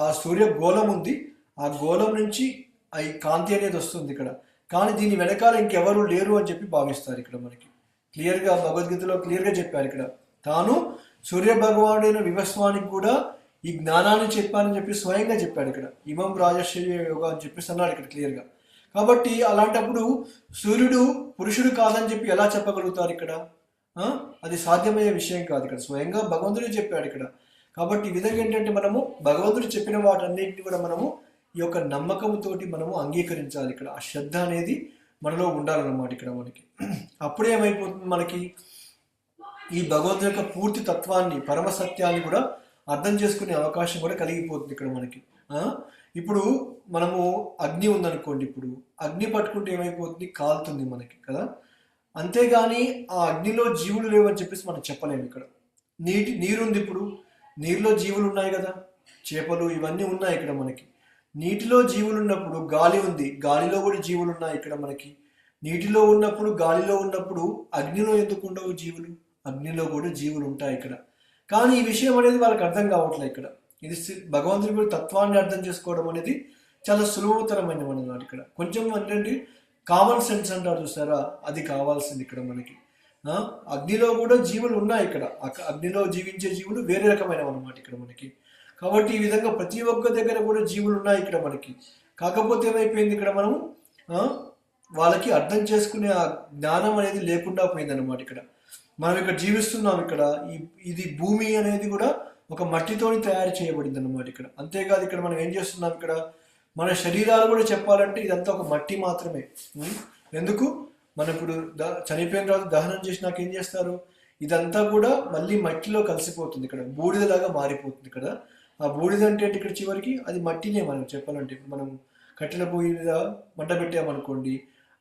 ఆ సూర్య గోళం ఉంది, ఆ గోళం నుంచి ఈ కాంతి అనేది వస్తుంది ఇక్కడ. కానీ దీని వెనకాల ఇంకెవరు లేరు అని చెప్పి భావిస్తారు ఇక్కడ మనకి. క్లియర్గా భగవద్గీతలో క్లియర్గా చెప్పారు ఇక్కడ. తాను సూర్య భగవానుడైన వివస్వానికి కూడా ఈ జ్ఞానాన్ని చెప్పానని చెప్పి స్వయంగా చెప్పాడు ఇక్కడ. ఇమం రాజశ్రీ యోగా అని చెప్పేసి అన్నాడు ఇక్కడ క్లియర్గా. కాబట్టి అలాంటప్పుడు సూర్యుడు పురుషుడు కాదని చెప్పి ఎలా చెప్పగలుగుతారు ఇక్కడ? అది సాధ్యమయ్యే విషయం కాదు ఇక్కడ. స్వయంగా భగవంతుడే చెప్పాడు ఇక్కడ. కాబట్టి ఈ విధంగా ఏంటంటే మనము భగవంతుడు చెప్పిన వాటన్నింటినీ కూడా మనము ఈ యొక్క నమ్మకంతోటి మనము అంగీకరించాలి ఇక్కడ. ఆ శ్రద్ధ అనేది మనలో ఉండాలన్నమాట ఇక్కడ మనకి. అప్పుడే ఏమైపోతుంది, మనకి ఈ భగవంతుని యొక్క పూర్తి తత్వాన్ని, పరమ సత్యాన్ని కూడా అర్థం చేసుకునే అవకాశం కూడా కలిగిపోతుంది ఇక్కడ మనకి. ఇప్పుడు మనము అగ్ని ఉందనుకోండి, ఇప్పుడు అగ్ని పట్టుకుంటే ఏమైపోతుంది, కాలుతుంది మనకి కదా. అంతేగాని ఆ అగ్నిలో జీవులు లేవని చెప్పేసి మనం చెప్పలేము ఇక్కడ. నీరుంది, ఇప్పుడు నీరులో జీవులు ఉన్నాయి కదా, చేపలు ఇవన్నీ ఉన్నాయి ఇక్కడ మనకి. నీటిలో జీవులు ఉన్నప్పుడు గాలి ఉంది, గాలిలో కూడా జీవులు ఉన్నాయి ఇక్కడ మనకి. నీటిలో ఉన్నప్పుడు, గాలిలో ఉన్నప్పుడు అగ్నిలో ఎందుకు ఉండవు జీవులు? అగ్నిలో కూడా జీవులు ఉంటాయి ఇక్కడ. కానీ ఈ విషయం అనేది వాళ్ళకి అర్థం కావట్లేదు ఇక్కడ. ఇది భగవంతుడి కూడా తత్వాన్ని అర్థం చేసుకోవడం అనేది చాలా సులభతరమైన అన్నమాట ఇక్కడ. కొంచెం అంటే కామన్ సెన్స్ అంటారు చూసారా, అది కావాల్సింది ఇక్కడ మనకి. అగ్నిలో కూడా జీవులు ఉన్నాయి ఇక్కడ. అగ్నిలో జీవించే జీవులు వేరే రకమైన అన్నమాట ఇక్కడ మనకి. కాబట్టి ఈ విధంగా ప్రతి ఒక్క దగ్గర కూడా జీవులు ఉన్నాయి ఇక్కడ మనకి. కాకపోతే ఏమైపోయింది ఇక్కడ, మనము వాళ్ళకి అర్థం చేసుకునే ఆ జ్ఞానం అనేది లేకుండా పోయింది అనమాట ఇక్కడ. మనం ఇక్కడ జీవిస్తున్నాం ఇక్కడ. ఇది భూమి అనేది కూడా ఒక మట్టితోని తయారు చేయబడింది అనమాట ఇక్కడ. అంతేకాదు ఇక్కడ మనం ఏం చేస్తున్నాం, ఇక్కడ మన శరీరాలు కూడా చెప్పాలంటే ఇదంతా ఒక మట్టి మాత్రమే. ఎందుకు, మనం ఇప్పుడు చనిపోయిన తర్వాత దహనం చేసినాక ఏం చేస్తారు, ఇదంతా కూడా మళ్ళీ మట్టిలో కలిసిపోతుంది ఇక్కడ, బూడిదలాగా మారిపోతుంది ఇక్కడ. ఆ బూడిద అంటే ఇక్కడ చివరికి అది మట్టినే. మనం చెప్పాలంటే ఇప్పుడు మనం కట్టెల పొయ్యి మీద మంట పెట్టామనుకోండి,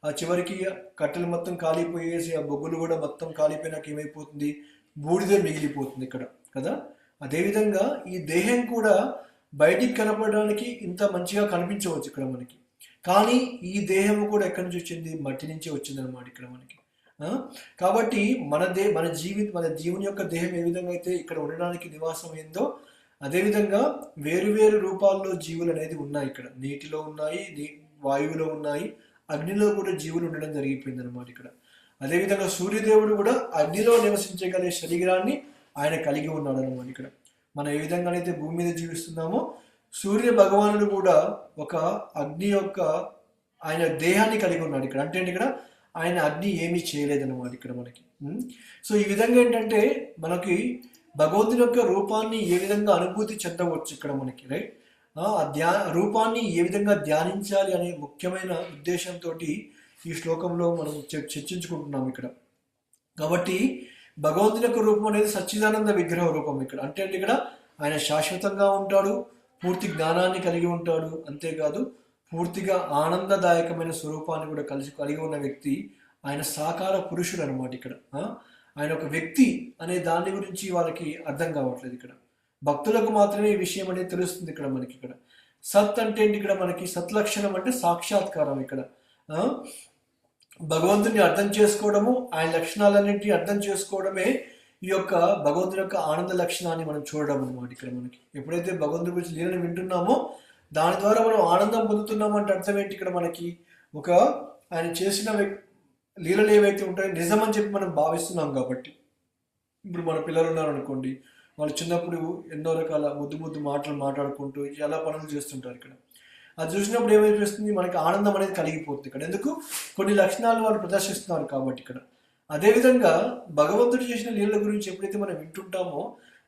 ఆ చివరికి కట్టెలు మొత్తం కాలిపోయేసి ఆ బొగ్గులు కూడా మొత్తం కాలిపోయినాక ఏమైపోతుంది, బూడిదే మిగిలిపోతుంది ఇక్కడ కదా. అదేవిధంగా ఈ దేహం కూడా బయటికి కనపడడానికి ఇంత మంచిగా కనిపించవచ్చు ఇక్కడ మనకి. కానీ ఈ దేహం కూడా ఎక్కడి నుంచి వచ్చింది, మట్టి నుంచి వచ్చింది అనమాట ఇక్కడ మనకి. ఆ? కాబట్టి మన జీవుని యొక్క దేహం ఏ విధంగా అయితే ఇక్కడ ఉండడానికి నివాసం అయిందో అదేవిధంగా వేరు వేరు రూపాల్లో జీవులు అనేది ఉన్నాయి. ఇక్కడ నీటిలో ఉన్నాయి, వాయువులో ఉన్నాయి, అగ్నిలో కూడా జీవులు ఉండడం జరిగిపోయింది అనమాట ఇక్కడ. అదేవిధంగా సూర్యదేవుడు కూడా అగ్నిలో నివసించగలిగే శరీరాన్ని ఆయన కలిగి ఉన్నాడు అనమాట ఇక్కడ. మనం ఏ విధంగా అయితే భూమి మీద జీవిస్తున్నామో సూర్య భగవానుడు కూడా ఒక అగ్ని యొక్క ఆయన దేహాన్ని కలిగి ఉన్నాడు ఇక్కడ. అంటే ఇక్కడ ఆయన అగ్ని ఏమీ చేయలేదన్నమాట ఇక్కడ మనకి. సో ఈ విధంగా ఏంటంటే మనకి భగవంతుని యొక్క రూపాన్ని ఏ విధంగా అనుభూతి చెందవచ్చు ఇక్కడ మనకి, రైట్? రూపాన్ని ఏ విధంగా ధ్యానించాలి అనే ముఖ్యమైన ఉద్దేశంతో ఈ శ్లోకంలో మనం చర్చించుకుంటున్నాం ఇక్కడ. కాబట్టి భగవంతుని యొక్క రూపం అనేది సచ్చిదానంద విగ్రహ రూపం ఇక్కడ. అంటే ఇక్కడ ఆయన శాశ్వతంగా ఉంటాడు, పూర్తి జ్ఞానాన్ని కలిగి ఉంటాడు, అంతేకాదు పూర్తిగా ఆనందదాయకమైన స్వరూపాన్ని కూడా కలిగి ఉన్న వ్యక్తి ఆయన సాకార పురుషుడు అనమాట ఇక్కడ. ఆయన ఒక వ్యక్తి అనే దాని గురించి వాళ్ళకి అర్థం కావట్లేదు ఇక్కడ. భక్తులకు మాత్రమే ఈ విషయం అనేది తెలుస్తుంది ఇక్కడ మనకి. ఇక్కడ సత్ అంటే ఏంటి? ఇక్కడ మనకి సత్ లక్షణం అంటే సాక్షాత్కారం ఇక్కడ. భగవంతుని అర్థం చేసుకోవడము, ఆయన లక్షణాలన్నింటినీ అర్థం చేసుకోవడమే ఈ యొక్క భగవంతుని యొక్క ఆనంద లక్షణాన్ని మనం చూడడం అనమాట ఇక్కడ మనకి. ఎప్పుడైతే భగవంతుడి గురించి లీలను వింటున్నామో దాని ద్వారా మనం ఆనందం పొందుతున్నాం అంటే అర్థం ఏంటి? ఇక్కడ మనకి ఒక ఆయన చేసిన లీలలు ఏవైతే ఉంటాయో నిజం అని చెప్పి మనం భావిస్తున్నాం. కాబట్టి ఇప్పుడు మన పిల్లలు ఉన్నారు అనుకోండి, వాళ్ళు చిన్నప్పుడు ఎన్నో రకాల ముద్దు మాటలు మాట్లాడుకుంటూ చాలా పనులు చేస్తుంటారు ఇక్కడ. అది చూసినప్పుడు ఏమైపోతుంది? మనకి ఆనందం అనేది కలిగిపోతుంది ఇక్కడ. ఎందుకు? కొన్ని లక్షణాలు వాళ్ళు ప్రదర్శిస్తున్నారు కాబట్టి ఇక్కడ. అదేవిధంగా భగవంతుడు చేసిన లీలల గురించి ఎప్పుడైతే మనం వింటుంటామో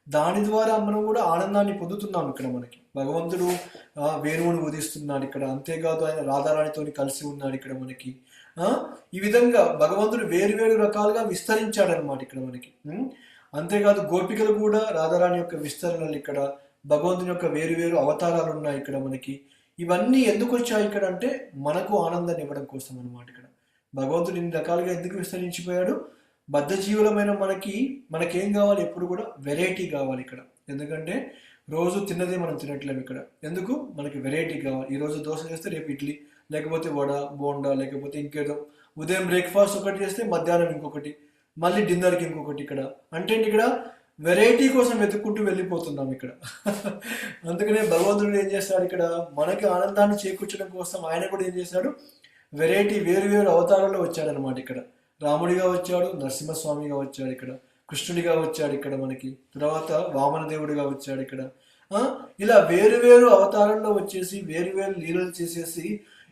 దాని ద్వారా మనం కూడా ఆనందాన్ని పొందుతున్నాం ఇక్కడ మనకి. భగవంతుడు వేణువుని ఉదిస్తున్నాడు ఇక్కడ, అంతేకాదు ఆయన రాధారాణితో కలిసి ఉన్నాడు ఇక్కడ మనకి. ఈ విధంగా భగవంతుడు వేరు వేరు రకాలుగా విస్తరించాడు అనమాట ఇక్కడ మనకి. అంతేకాదు గోపికలు కూడా రాధారాణి యొక్క విస్తరణలు ఇక్కడ, భగవంతుని యొక్క వేరు వేరు అవతారాలు ఉన్నాయి ఇక్కడ మనకి. ఇవన్నీ ఎందుకు వచ్చాయి ఇక్కడ అంటే మనకు ఆనందాన్ని ఇవ్వడం కోసం అనమాట ఇక్కడ. భగవంతుడు ఇన్ని రకాలుగా ఎందుకు విస్తరించిపోయాడు? బద్ధ జీవులమైన మనకేం కావాలి? ఎప్పుడు కూడా వెరైటీ కావాలి ఇక్కడ. ఎందుకంటే రోజు తిన్నదే మనం తినట్లేము ఇక్కడ. ఎందుకు? మనకి వెరైటీ కావాలి. ఈరోజు దోశ చేస్తే రేపు ఇడ్లీ, లేకపోతే వడ, బోండా, లేకపోతే ఇంకేదో. ఉదయం బ్రేక్ఫాస్ట్ ఒకటి చేస్తే మధ్యాహ్నం ఇంకొకటి, మళ్ళీ డిన్నర్కి ఇంకొకటి ఇక్కడ. అంటే ఇక్కడ వెరైటీ కోసం వెతుక్కుంటూ వెళ్ళిపోతున్నాం ఇక్కడ. అందుకనే భగవంతుడు ఏం చేస్తాడు ఇక్కడ? మనకి ఆనందాన్ని చేకూర్చడం కోసం ఆయన కూడా ఏం చేశాడు? వెరైటీ వేరు వేరు అవతారాల్లో వచ్చాడనమాట ఇక్కడ. రాముడిగా వచ్చాడు, నరసింహస్వామిగా వచ్చాడు ఇక్కడ, కృష్ణుడిగా వచ్చాడు ఇక్కడ మనకి, తర్వాత వామన దేవుడిగా వచ్చాడు ఇక్కడ. ఇలా వేరు వేరు అవతారంలో వచ్చేసి వేరు వేరు లీలలు చేసేసి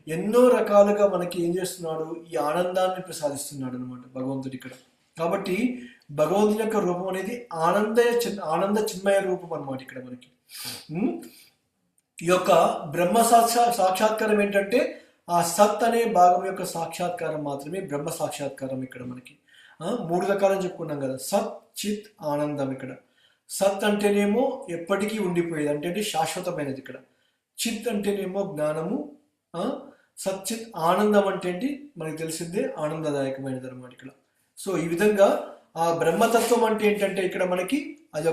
ఎన్నో రకాలుగా మనకి ఏం చేస్తున్నాడు? ఈ ఆనందాన్ని ప్రసాదిస్తున్నాడు అనమాట భగవంతుడు ఇక్కడ. కాబట్టి భగవంతుని యొక్క రూపం అనేది ఆనంద చిన్మయ రూపం అనమాట ఇక్కడ మనకి. ఈ యొక్క బ్రహ్మ సాక్షాత్కారం ఏంటంటే ఆ సత్ అనే భాగం యొక్క సాక్షాత్కారం మాత్రమే బ్రహ్మ సాక్షాత్కారం ఇక్కడ మనకి. 3 రకాలని చెప్పుకున్నాం కదా, సత్, చిత్, ఆనందం ఇక్కడ. సత్ అంటేనేమో ఎప్పటికీ ఉండిపోయేది, అంటే శాశ్వతమైనది ఇక్కడ. చిత్ అంటేనేమో జ్ఞానము, సచ్చిత్. ఆనందం అంటే ఏంటి? మనకి తెలిసిందే, ఆనందదాయకమైనది అనమాట ఇక్కడ. సో ఈ విధంగా ఆ బ్రహ్మతత్వం అంటే ఏంటంటే ఇక్కడ మనకి ఈ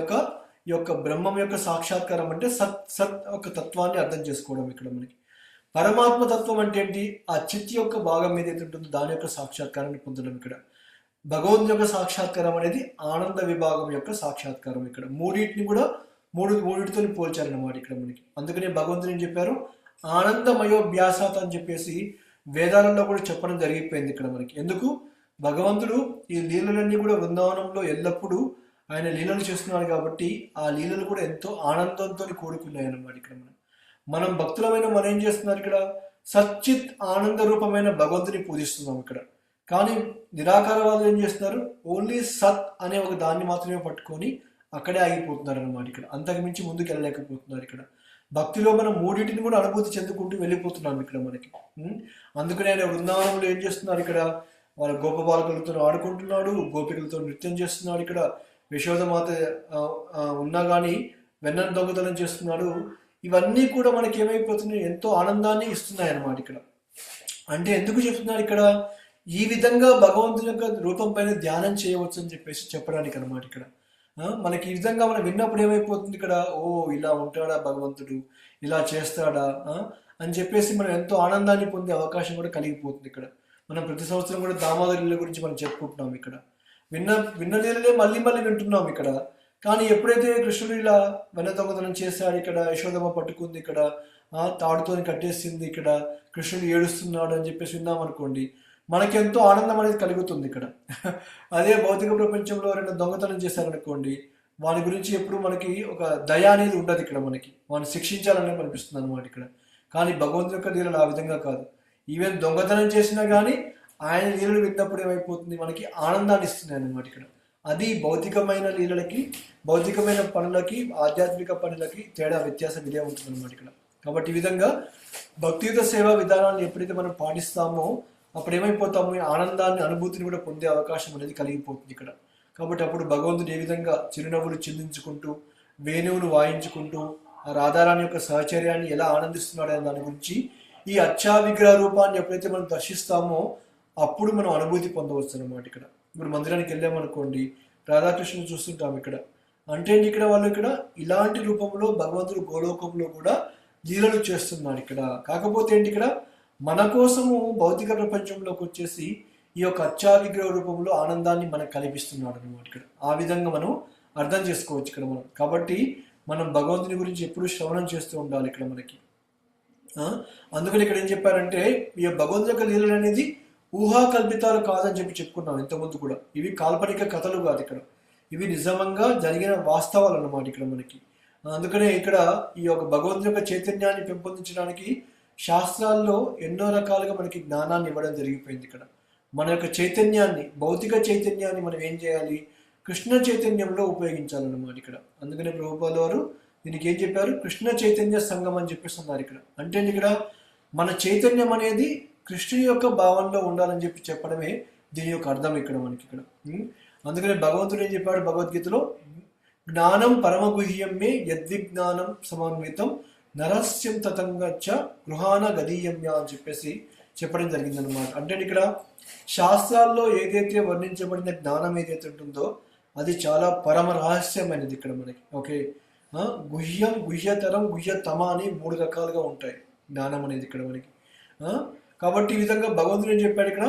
యొక్క బ్రహ్మం యొక్క సాక్షాత్కారం అంటే సత్ ఒక తత్వాన్ని అర్థం చేసుకోవడం ఇక్కడ మనకి. పరమాత్మ తత్వం అంటే ఏంటి? ఆ చిత్ యొక్క భాగం ఏదైతే ఉంటుందో దాని యొక్క సాక్షాత్కారాన్ని పొందడం ఇక్కడ. భగవంతుని యొక్క సాక్షాత్కారం అనేది ఆనంద విభాగం యొక్క సాక్షాత్కారం ఇక్కడ. మూడింటిని కూడా మూడింటితో పోల్చారన్నమాట ఇక్కడ మనకి. అందుకనే భగవంతుని ఏం చెప్పారు? ఆనందమయోభ్యాసాత్ అని చెప్పేసి వేదాలలో కూడా చెప్పడం జరిగిపోయింది ఇక్కడ మనకి. ఎందుకు? భగవంతుడు ఈ లీలలన్నీ కూడా బృందావనంలో ఎల్లప్పుడూ ఆయన లీలలు చేస్తున్నాడు కాబట్టి ఆ లీలలు కూడా ఎంతో ఆనందంతో కూడుకున్నాయి అన్నమాట ఇక్కడ మనం భక్తులమైన మనం ఏం చేస్తున్నారు ఇక్కడ? సచ్చిత్ ఆనంద రూపమైన భగవంతుని పూజిస్తున్నాం ఇక్కడ. కానీ నిరాకార వాళ్ళు ఏం చేస్తున్నారు? ఓన్లీ సత్ అనే ఒక దాన్ని మాత్రమే పట్టుకొని అక్కడే ఆగిపోతున్నారు అనమాట ఇక్కడ. అంతకు మించి ముందుకు వెళ్ళలేకపోతున్నారు ఇక్కడ. భక్తిలో మనం మూడింటిని కూడా అనుభూతి చెందుకుంటూ వెళ్ళిపోతున్నాం ఇక్కడ మనకి. అందుకనే ఆయన బృందావనంలో ఏం చేస్తున్నారు ఇక్కడ? వాళ్ళ గోప బాలకులతో ఆడుకుంటున్నాడు, గోపికలతో నృత్యం చేస్తున్నాడు ఇక్కడ. యశోదమాత ఉన్నా కానీ వెన్నను దొంగతనం చేస్తున్నాడు. ఇవన్నీ కూడా మనకి ఏమైపోతున్నాయి? ఎంతో ఆనందాన్ని ఇస్తున్నాయి అన్నమాట ఇక్కడ. అంటే ఎందుకు చెప్తున్నారు ఇక్కడ? ఈ విధంగా భగవంతుని యొక్క రూపం పైన ధ్యానం చేయవచ్చు అని చెప్పేసి చెప్పడానికి అనమాట ఇక్కడ. మనకి ఈ విధంగా మనం విన్నప్పుడు ఏమైపోతుంది ఇక్కడ? ఓ, ఇలా ఉంటాడా భగవంతుడు, ఇలా చేస్తాడా అని చెప్పేసి మనం ఎంతో ఆనందాన్ని పొందే అవకాశం కూడా కలిగిపోతుంది ఇక్కడ. మనం ప్రతి సంవత్సరం కూడా దామోదర లీల గురించి మనం చెప్పుకుంటున్నాం ఇక్కడ. విన్న విన్న లీలలే మళ్ళీ మళ్ళీ వింటున్నాం ఇక్కడ. కానీ ఎప్పుడైతే కృష్ణుడు ఇలా వెన్న దొంగతనం చేశాడు, ఇక్కడ యశోదమ్మ పట్టుకుంది, ఇక్కడ తాడుతోని కట్టేసింది, ఇక్కడ కృష్ణుడు ఏడుస్తున్నాడు అని చెప్పేసి విన్నాం అనుకోండి, మనకెంతో ఆనందం అనేది కలుగుతుంది ఇక్కడ. అదే భౌతిక ప్రపంచంలో ఎవరైనా దొంగతనం చేశారనుకోండి, వాని గురించి ఎప్పుడు మనకి ఒక దయ అనేది ఉండదు ఇక్కడ, మనకి వాడిని శిక్షించాలని అనిపిస్తుంది అనమాట ఇక్కడ. కానీ భగవంతుని యొక్క లీలలు ఆ విధంగా కాదు. ఈవెన్ దొంగతనం చేసినా కానీ ఆయన లీలలు విన్నప్పుడు ఏమైపోతుంది, మనకి ఆనందాన్ని ఇస్తున్నాయి అనమాట ఇక్కడ. అది భౌతికమైన లీలలకి, భౌతికమైన పనులకి, ఆధ్యాత్మిక పనులకి తేడా, వ్యత్యాసం ఇదే ఉంటుంది అనమాట ఇక్కడ. కాబట్టి ఈ విధంగా భక్తియుత సేవా విధానాన్ని ఎప్పుడైతే మనం పాటిస్తామో అప్పుడు ఏమైపోతాము, ఆనందాన్ని, అనుభూతిని కూడా పొందే అవకాశం అనేది కలిగిపోతుంది ఇక్కడ. కాబట్టి అప్పుడు భగవంతుడు ఏ విధంగా చిరునవ్వులు చిందించుకుంటూ, వేణువును వాయించుకుంటూ ఆ రాధారాణి యొక్క సహచర్యాన్ని ఎలా ఆనందిస్తున్నాడు అనే దాని గురించి, ఈ అచ్చా విగ్రహ రూపాన్ని ఎప్పుడైతే మనం దర్శిస్తామో అప్పుడు మనం అనుభూతి పొందవచ్చు అనమాట ఇక్కడ. ఇప్పుడు మందిరానికి వెళ్ళామనుకోండి, రాధాకృష్ణుని చూస్తుంటాం ఇక్కడ. అంటే ఇక్కడ వాళ్ళు ఇక్కడ ఇలాంటి రూపంలో భగవంతుడు గోలోకంలో కూడా లీలలు చేస్తున్నాడు ఇక్కడ. కాకపోతే ఏంటి, ఇక్కడ మన కోసము భౌతిక ప్రపంచంలోకి వచ్చేసి ఈ యొక్క అచ్చా విగ్రహ రూపంలో ఆనందాన్ని మనకు కల్పిస్తున్నాడు అనమాట ఇక్కడ. ఆ విధంగా మనం అర్థం చేసుకోవచ్చు ఇక్కడ మనం. కాబట్టి మనం భగవంతుని గురించి ఎప్పుడూ శ్రవణం చేస్తూ ఉండాలి ఇక్కడ మనకి. అందుకని ఇక్కడ ఏం చెప్పారంటే, ఈ భగవంతుని యొక్క లీలలు అనేది ఊహా కల్పితాలు కాదని చెప్పుకున్నాం ఇంతకుముందు కూడా. ఇవి కాల్పనిక కథలు కాదు ఇక్కడ, ఇవి నిజంగా జరిగిన వాస్తవాలు అన్నమాట ఇక్కడ మనకి. అందుకనే ఇక్కడ ఈ యొక్క భగవంతుని యొక్క చైతన్యాన్ని పెంపొందించడానికి శాస్త్రాల్లో ఎన్నో రకాలుగా మనకి జ్ఞానాన్ని ఇవ్వడం జరిగిపోయింది ఇక్కడ. మన యొక్క చైతన్యాన్ని, భౌతిక చైతన్యాన్ని మనం ఏం చేయాలి, కృష్ణ చైతన్యంలో ఉపయోగించాలన్నమాట ఇక్కడ. అందుకనే ప్రభుపాద వారు దీనికి ఏం చెప్పారు, కృష్ణ చైతన్య సంఘం అని చెప్పేసి అన్నారు ఇక్కడ. అంటే ఇక్కడ మన చైతన్యం అనేది కృష్ణుని యొక్క భావంలో ఉండాలని చెప్పడమే దీని యొక్క అర్థం ఇక్కడ మనకి ఇక్కడ. అందుకనే భగవంతుడు ఏం చెప్పాడు భగవద్గీతలో, జ్ఞానం పరమగుహ్యమే యద్విజ్ఞానం సమన్వితం నరస్యం తతంగచ్చ గృహాన గదీయమ్య అని చెప్పేసి చెప్పడం జరిగిందనమాట. అంటే ఇక్కడ శాస్త్రాల్లో ఏదైతే వర్ణించబడిన జ్ఞానం ఏదైతే ఉంటుందో అది చాలా పరమ రహస్యమైనది ఇక్కడ మనకి. ఓకే, గుహ్యం, గుహ్యతరం, గుహ్యతమ అని 3 రకాలుగా ఉంటాయి జ్ఞానం అనేది ఇక్కడ మనకి. కాబట్టి ఈ విధంగా భగవంతుడు ఏం చెప్పాడు ఇక్కడ,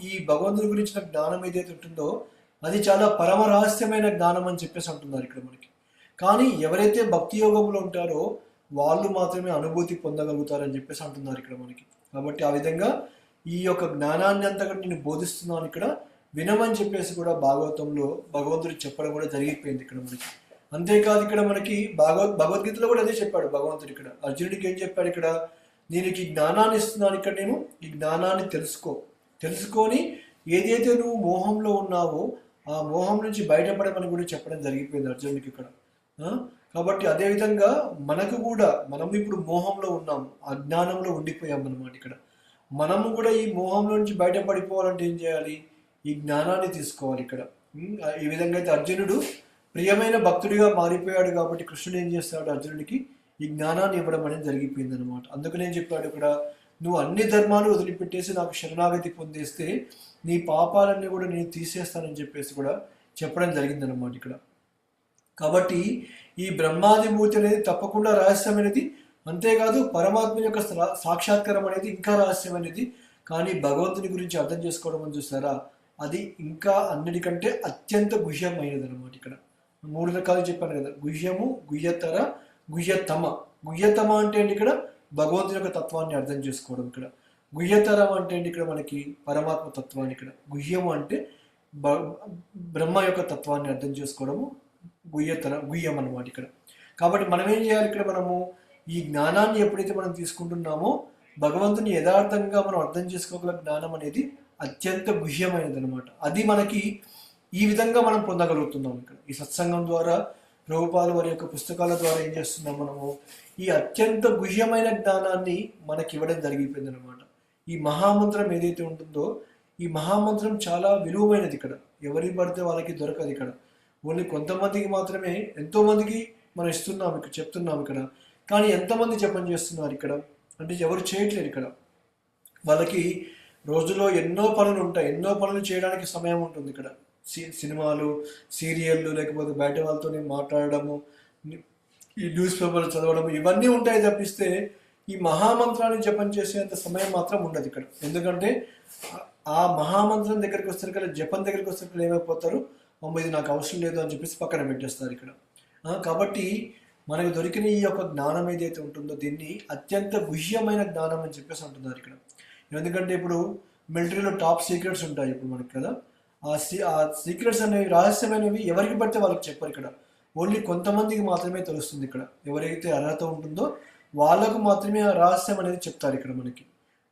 ఈ భగవంతుడి గురించిన జ్ఞానం ఏదైతే ఉంటుందో అది చాలా పరమ రహస్యమైన జ్ఞానం అని చెప్పేసి అంటున్నారు ఇక్కడ మనకి. కానీ ఎవరైతే భక్తి యోగంలో ఉంటారో వాళ్ళు మాత్రమే అనుభూతి పొందగలుగుతారని చెప్పేసి అంటున్నారు ఇక్కడ మనకి. కాబట్టి ఆ విధంగా ఈ యొక్క జ్ఞానాన్ని అంతగా నేను బోధిస్తున్నాను ఇక్కడ, వినమని చెప్పేసి కూడా భాగవతంలో భగవంతుడు చెప్పడం కూడా జరిగిపోయింది ఇక్కడ మనకి. అంతేకాదు ఇక్కడ మనకి భగవద్గీతలో కూడా అదే చెప్పాడు భగవంతుడు ఇక్కడ. అర్జునుడికి ఏం చెప్పాడు ఇక్కడ, నేను ఈ జ్ఞానాన్ని ఇస్తున్నాను ఇక్కడ, నేను ఈ జ్ఞానాన్ని తెలుసుకొని ఏదైతే నువ్వు మోహంలో ఉన్నావో ఆ మోహం నుంచి బయటపడమని కూడా చెప్పడం జరిగిపోయింది అర్జునుడికి ఇక్కడ. కాబట్టి అదేవిధంగా మనకు కూడా, మనం ఇప్పుడు మోహంలో ఉన్నాము, అజ్ఞానంలో ఉండిపోయాం అన్నమాట ఇక్కడ. మనము కూడా ఈ మోహంలో నుంచి బయటపడిపోవాలంటే ఏం చేయాలి, ఈ జ్ఞానాన్ని తీసుకోవాలి ఇక్కడ. ఈ విధంగా అయితే అర్జునుడు ప్రియమైన భక్తుడిగా మారిపోయాడు కాబట్టి కృష్ణుడు ఏం చేస్తాడు, అర్జునుడికి ఈ జ్ఞానాన్ని ఇవ్వడం అనేది జరిగిపోయింది అనమాట. అందుకనే చెప్పాడు ఇక్కడ, నువ్వు అన్ని ధర్మాలు వదిలిపెట్టేసి నాకు శరణాగతి పొందేస్తే నీ పాపాలన్నీ కూడా నేను తీసేస్తానని చెప్పేసి కూడా చెప్పడం జరిగిందనమాట ఇక్కడ. కాబట్టి ఈ బ్రహ్మాదిమూర్తి అనేది తప్పకుండా రహస్యమైనది. అంతేకాదు పరమాత్మ యొక్క సాక్షాత్కారం అనేది ఇంకా రహస్యమైనది. కానీ భగవంతుని గురించి అర్థం చేసుకోవడం అని చూస్తారా, అది ఇంకా అన్నిటికంటే అత్యంత గుహ్యమైనది అనమాట ఇక్కడ. 3 రకాలు చెప్పాను కదా, గుహ్యము, గుహ్యతర, గుహ్యతమ. గుహ్యతమ అంటే ఏంటి, ఇక్కడ భగవంతుని యొక్క తత్వాన్ని అర్థం చేసుకోవడం ఇక్కడ. గుహ్యతరం అంటే ఏంటి, ఇక్కడ మనకి పరమాత్మ తత్వాన్ని ఇక్కడ. గుహ్యము అంటే బ్రహ్మ యొక్క తత్వాన్ని అర్థం చేసుకోవడము గుహ్యం అన్నమాట ఇక్కడ. కాబట్టి మనం ఏం చేయాలి ఇక్కడ, మనము ఈ జ్ఞానాన్ని ఎప్పుడైతే మనం తీసుకుంటున్నామో భగవంతుని యథార్థంగా మనం అర్థం చేసుకోగల జ్ఞానం అనేది అత్యంత గుహ్యమైనది అనమాట. అది మనకి ఈ విధంగా మనం పొందగలుగుతున్నాం ఇక్కడ. ఈ సత్సంగం ద్వారా, ప్రభుపాదుల వారి యొక్క పుస్తకాల ద్వారా ఏం చేస్తున్నాం, మనము ఈ అత్యంత గుహ్యమైన జ్ఞానాన్ని మనకి ఇవ్వడం జరిగిపోయింది అనమాట. ఈ మహామంత్రం ఏదైతే ఉంటుందో ఈ మహామంత్రం చాలా విలువైనది ఇక్కడ. ఎవరికి పడితే వాళ్ళకి దొరకదు ఇక్కడ. ఓన్లీ కొంతమందికి మాత్రమే, ఎంతో మందికి మనం ఇస్తున్నాం ఇక్కడ, చెప్తున్నాం ఇక్కడ. కానీ ఎంతమంది జపం చేస్తున్నారు ఇక్కడ అంటే ఎవరు చేయట్లేదు ఇక్కడ. వాళ్ళకి రోజులో ఎన్నో పనులు ఉంటాయి, ఎన్నో పనులు చేయడానికి సమయం ఉంటుంది ఇక్కడ. సినిమాలు, సీరియళ్ళు, లేకపోతే బయట వాళ్ళతో మాట్లాడడము, ఈ న్యూస్ పేపర్లు చదవడము, ఇవన్నీ ఉంటాయి తప్పిస్తే ఈ మహామంత్రాన్ని జపం చేసేంత సమయం మాత్రం ఉండదు ఇక్కడ. ఎందుకంటే ఆ మహామంత్రం దగ్గరికి వస్తారు జపం దగ్గరికి వస్తారు ఏమైపోతారు, అమ్మ ఇది నాకు అవసరం లేదు అని చెప్పేసి పక్కన పెట్టేస్తారు ఇక్కడ. కాబట్టి మనకు దొరికిన ఈ యొక్క జ్ఞానం ఏదైతే ఉంటుందో దీన్ని అత్యంత గుహ్యమైన జ్ఞానం అని చెప్పేసి అంటున్నారు ఇక్కడ. ఎందుకంటే ఇప్పుడు మిలిటరీలో టాప్ సీక్రెట్స్ ఉంటాయి ఇప్పుడు మనకి కదా, ఆ సీక్రెట్స్ అనేవి రహస్యమైనవి ఎవరికి పడితే వాళ్ళకి చెప్పరు ఇక్కడ. ఓన్లీ కొంతమందికి మాత్రమే తెలుస్తుంది ఇక్కడ. ఎవరైతే అర్హత ఉంటుందో వాళ్ళకు మాత్రమే ఆ రహస్యం అనేది చెప్తారు ఇక్కడ మనకి.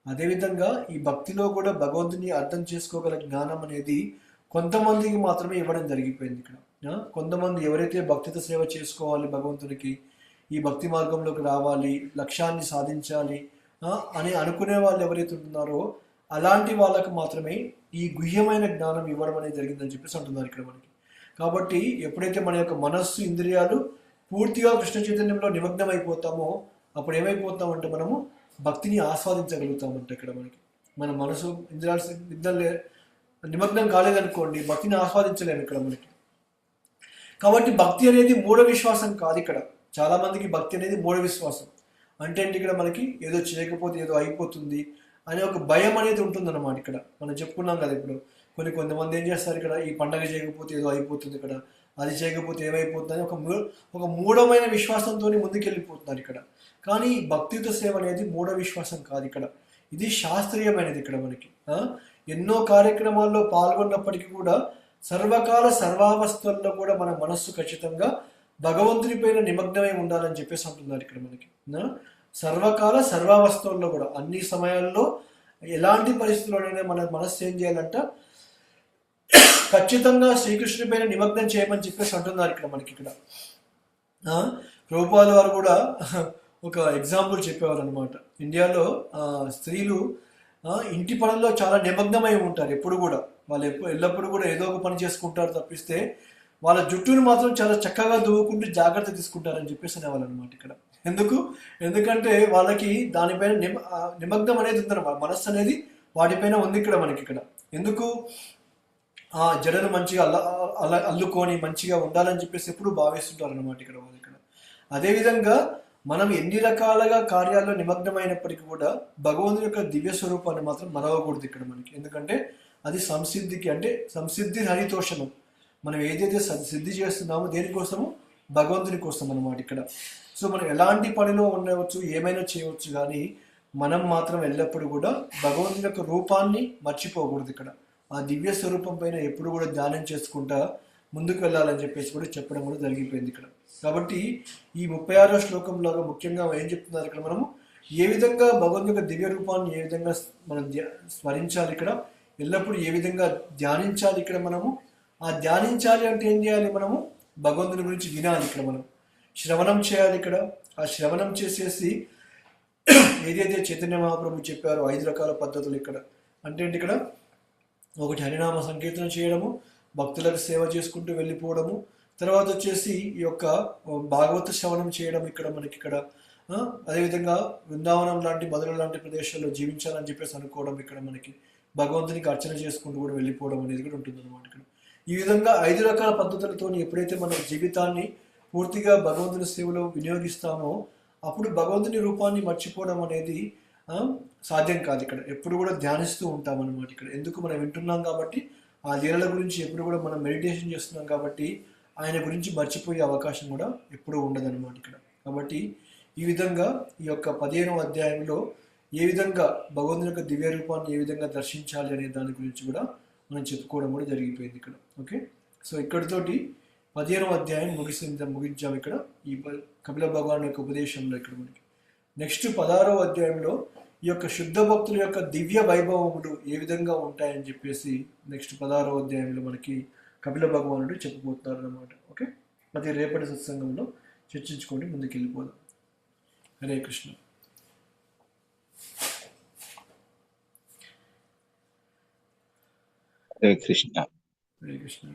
అదేవిధంగా ఈ భక్తిలో కూడా భగవంతుని అర్థం చేసుకోగల జ్ఞానం అనేది కొంతమందికి మాత్రమే ఇవ్వడం జరిగిపోయింది ఇక్కడ. కొంతమంది ఎవరైతే భక్తితో సేవ చేసుకోవాలి భగవంతునికి, ఈ భక్తి మార్గంలోకి రావాలి, లక్ష్యాన్ని సాధించాలి అని అనుకునే వాళ్ళు ఎవరైతే ఉంటున్నారో అలాంటి వాళ్ళకు మాత్రమే ఈ గుహ్యమైన జ్ఞానం ఇవ్వడం అనేది జరిగిందని చెప్పేసి అంటున్నారు ఇక్కడ మనకి. కాబట్టి ఎప్పుడైతే మన యొక్క మనస్సు ఇంద్రియాలు పూర్తిగా కృష్ణ చైతన్యంలో నిమగ్నం అయిపోతామో అప్పుడు ఏమైపోతామంటే మనము భక్తిని ఆస్వాదించగలుగుతామంటే ఇక్కడ మనకి. మన మనసు ఇంద్రియాలు నిమగ్నం కాలేదనుకోండి భక్తిని ఆస్వాదించలేము ఇక్కడ మనకి. కాబట్టి భక్తి అనేది మూఢ విశ్వాసం కాదు ఇక్కడ. చాలా మందికి భక్తి అనేది మూఢ విశ్వాసం. అంటే ఇక్కడ మనకి ఏదో చేయకపోతే ఏదో అయిపోతుంది అనే ఒక భయం అనేది ఉంటుందన్నమాట ఇక్కడ. మనం చెప్పుకున్నాం కదా ఇప్పుడు కొంతమంది ఏం చేస్తారు ఇక్కడ, ఈ పండగ చేయకపోతే ఏదో అయిపోతుంది ఇక్కడ, అది చేయకపోతే ఏమైపోతుంది అని ఒక మూఢమైన విశ్వాసంతో ముందుకెళ్ళిపోతున్నారు ఇక్కడ. కానీ భక్తితో సేవ అనేది మూఢ విశ్వాసం కాదు ఇక్కడ, ఇది శాస్త్రీయమైనది ఇక్కడ మనకి. ఎన్నో కార్యక్రమాల్లో పాల్గొన్నప్పటికీ కూడా సర్వకాల సర్వావస్థల్లో కూడా మన మనస్సు ఖచ్చితంగా భగవంతుని పైన నిమగ్నమై ఉండాలని చెప్పేసి అంటున్నారు ఇక్కడ మనకి. సర్వకాల సర్వావస్థల్లో కూడా అన్ని సమయాల్లో ఎలాంటి పరిస్థితుల్లోనైనా మన మనస్సు ఏం చేయాలంట, ఖచ్చితంగా శ్రీకృష్ణుడి పైన నిమగ్నం చేయమని చెప్పేసి అంటున్నారు ఇక్కడ మనకి. ఇక్కడ ప్రభుపాద వారు కూడా ఒక ఎగ్జాంపుల్ చెప్పేవారు అనమాట. ఇండియాలో స్త్రీలు ఇంటి పనుల్లో చాలా నిమగ్నమై ఉంటారు. ఎప్పుడు కూడా వాళ్ళు ఎల్లప్పుడూ కూడా ఏదో ఒక పని చేసుకుంటారు తప్పిస్తే వాళ్ళ జుట్టును మాత్రం చాలా చక్కగా దువ్వుకుంటూ జాగ్రత్త తీసుకుంటారని చెప్పేసి అనేవాళ్ళు అనమాట ఇక్కడ. ఎందుకంటే వాళ్ళకి దానిపైన నిమగ్నం అనేది ఉందన్నమాట, మనస్సు అనేది వాటిపైన ఉంది ఇక్కడ మనకి ఇక్కడ. ఎందుకు ఆ జడను మంచిగా అల్లుకొని మంచిగా ఉండాలని చెప్పేసి ఎప్పుడు భావిస్తుంటారు అనమాట ఇక్కడ వాళ్ళు ఇక్కడ. అదేవిధంగా మనం ఎన్ని రకాలుగా కార్యాల్లో నిమగ్నమైనప్పటికీ కూడా భగవంతుని యొక్క దివ్య స్వరూపాన్ని మాత్రం మరవకూడదు ఇక్కడ మనకి. ఎందుకంటే అది సంసిద్ధికి, అంటే సంసిద్ధి హరితోషణం. మనం ఏదైతే సిద్ధి చేస్తున్నామో దేనికోసము, భగవంతుని కోసం అనమాట ఇక్కడ. సో మనం ఎలాంటి పనిలో ఉండవచ్చు, ఏమైనా చేయవచ్చు, కానీ మనం మాత్రం ఎల్లప్పుడూ కూడా భగవంతుని యొక్క రూపాన్ని మర్చిపోకూడదు ఇక్కడ. ఆ దివ్య స్వరూపం పైన ఎప్పుడు కూడా ధ్యానం చేసుకుంటా ముందుకు వెళ్ళాలని చెప్పేసి కూడా చెప్పడం కూడా జరిగిపోయింది ఇక్కడ. కాబట్టి ఈ 36వ శ్లోకంలో ముఖ్యంగా ఏం చెప్తున్నారు ఇక్కడ, మనము ఏ విధంగా భగవంతుని యొక్క దివ్య రూపాన్ని ఏ విధంగా మనం స్మరించాలి ఇక్కడ, ఎల్లప్పుడూ ఏ విధంగా ధ్యానించాలి ఇక్కడ. మనము ఆ ధ్యానించాలి అంటే ఏం చేయాలి, మనము భగవంతుని గురించి వినాలి ఇక్కడ, మనం శ్రవణం చేయాలి ఇక్కడ. ఆ శ్రవణం చేసేసి ఏదైతే చైతన్య మహాప్రభు చెప్పారో 5 రకాల పద్ధతులు ఇక్కడ. అంటే ఏంటి ఇక్కడ, ఒకటి హరినామ సంకీర్తన చేయడము, భక్తులకు సేవ చేసుకుంటూ వెళ్ళిపోవడము, తర్వాత వచ్చేసి ఈ యొక్క భాగవత శ్రవణం చేయడం ఇక్కడ మనకి ఇక్కడ. అదేవిధంగా బృందావనం లాంటి మధుర లాంటి ప్రదేశాల్లో జీవించాలని చెప్పేసి అనుకోవడం ఇక్కడ మనకి. భగవంతునికి అర్చన చేసుకుంటూ కూడా వెళ్ళిపోవడం అనేది కూడా ఉంటుంది అనమాట ఇక్కడ. ఈ విధంగా 5 రకాల పద్ధతులతో ఎప్పుడైతే మన జీవితాన్ని పూర్తిగా భగవంతుని సేవలో వినియోగిస్తామో అప్పుడు భగవంతుని రూపాన్ని మర్చిపోవడం అనేది సాధ్యం కాదు ఇక్కడ. ఎప్పుడు కూడా ధ్యానిస్తూ ఉంటాం అనమాట ఇక్కడ. ఎందుకు, మనం వింటున్నాం కాబట్టి, ఆ లీలల గురించి ఎప్పుడు కూడా మనం మెడిటేషన్ చేస్తున్నాం కాబట్టి ఆయన గురించి మర్చిపోయే అవకాశం కూడా ఎప్పుడూ ఉండదన్నమాట ఇక్కడ. కాబట్టి ఈ విధంగా ఈ యొక్క 15వ అధ్యాయంలో ఏ విధంగా భగవంతుని యొక్క దివ్య రూపాన్ని ఏ విధంగా దర్శించాలి అనే దాని గురించి కూడా మనం చెప్పుకోవడం కూడా జరిగిపోయింది ఇక్కడ. ఓకే, సో ఇక్కడితోటి 15వ అధ్యాయం ముగించాం ఇక్కడ ఈ కపిల భగవాన్ యొక్క ఉపదేశంలో ఇక్కడ మనకి. నెక్స్ట్ 16వ అధ్యాయంలో ఈ యొక్క శుద్ధ భక్తుల యొక్క దివ్య వైభవములు ఏ విధంగా ఉంటాయని చెప్పేసి నెక్స్ట్ 16వ అధ్యాయంలో మనకి కపిల భగవానుడు చెప్పబోతున్నారు అన్నమాట. ఓకే, అది రేపటి సత్సంగంలో చర్చించుకొని ముందుకు వెళ్ళిపోదాం. హరే కృష్ణ. హరే కృష్ణ. హరే కృష్ణ.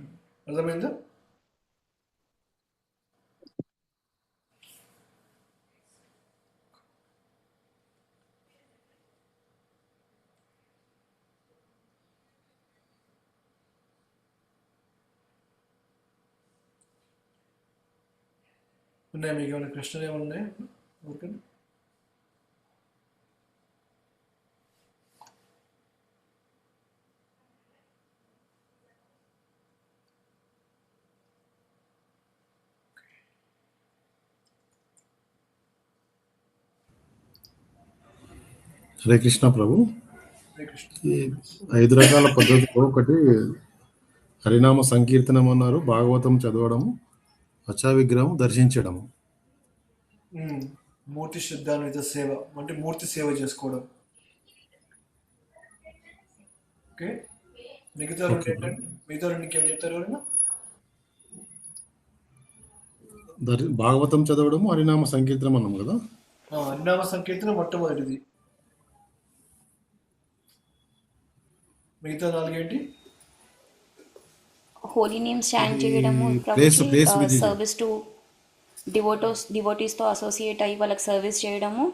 అర్థమైందా? ఉన్నాయి మీకు ఏమైనా ప్రశ్నలు ఏమైనా ఉన్నాయా ఊరికన్నా? హరే కృష్ణ ప్రభు. హరే కృష్ణ. ఈ 5 రకాల పద్ధతులు ఒకటి హరినామ సంకీర్తనం అన్నారు, భాగవతం చదవడము, అచ్చా విగ్రహం దర్శించడము. మూర్తి శ్రద్ధాన్విత సేవ అంటే మూర్తి సేవ చేసుకోవడం. ఓకే, మిగతా రెండు ఓకే ఏంటంటే మిగతా రెండు ఇంకేం చెప్తారు ఎవరైనా? భాగవతం చదవడము, హరినామ సంకీర్తనం అన్నాం కదా. హరినామ సంకీర్తన మొట్టమొదటిది. మిగతా నాలుగేంటి? హోలీ నేమ్స్ చాంట్ చేయడము, ప్లేస్ విధి. సర్వీస్ టు డివోటీస్తో అసోసియేట్ అయ్యి వాళ్ళకి సర్వీస్ చేయడము.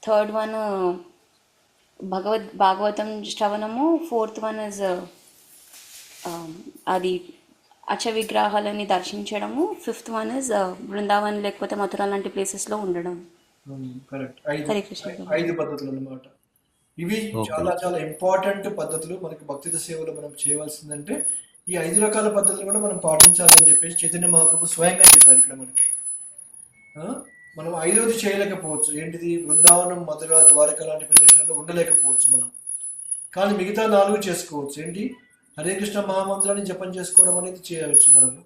థర్డ్ వన్ భాగవతం శ్రవణము. ఫోర్త్ వన్ ఇస్ అది అచ్చ విగ్రహాలని దర్శించడము. ఫిఫ్త్ వన్ ఇస్ బృందావన్ లేకపోతే మథుర లాంటి ప్లేసెస్లో ఉండడం. కరెక్ట్. హరే కృష్ణ. 5 పద్ధతులు అన్నమాట. ఇవి చాలా చాలా ఇంపార్టెంట్ పద్ధతులు. మనకి భక్తిత సేవలో మనం చేయవలసిందంటే ఈ 5 రకాల పద్ధతులు కూడా మనం పాటించాలని చెప్పేసి చైతన్య మహాప్రభు స్వయంగా చెప్పారు ఇక్కడ మనకి. మనం 5వది చేయలేకపోవచ్చు. ఏంటిది? బృందావనం, మధుర, ద్వారక లాంటి ప్రదేశాల్లో ఉండలేకపోవచ్చు మనం. కానీ మిగతా 4 చేసుకోవచ్చు. ఏంటి? హరే కృష్ణ మహామంత్రాన్ని జపం చేసుకోవడం అనేది చేయవచ్చు. మనము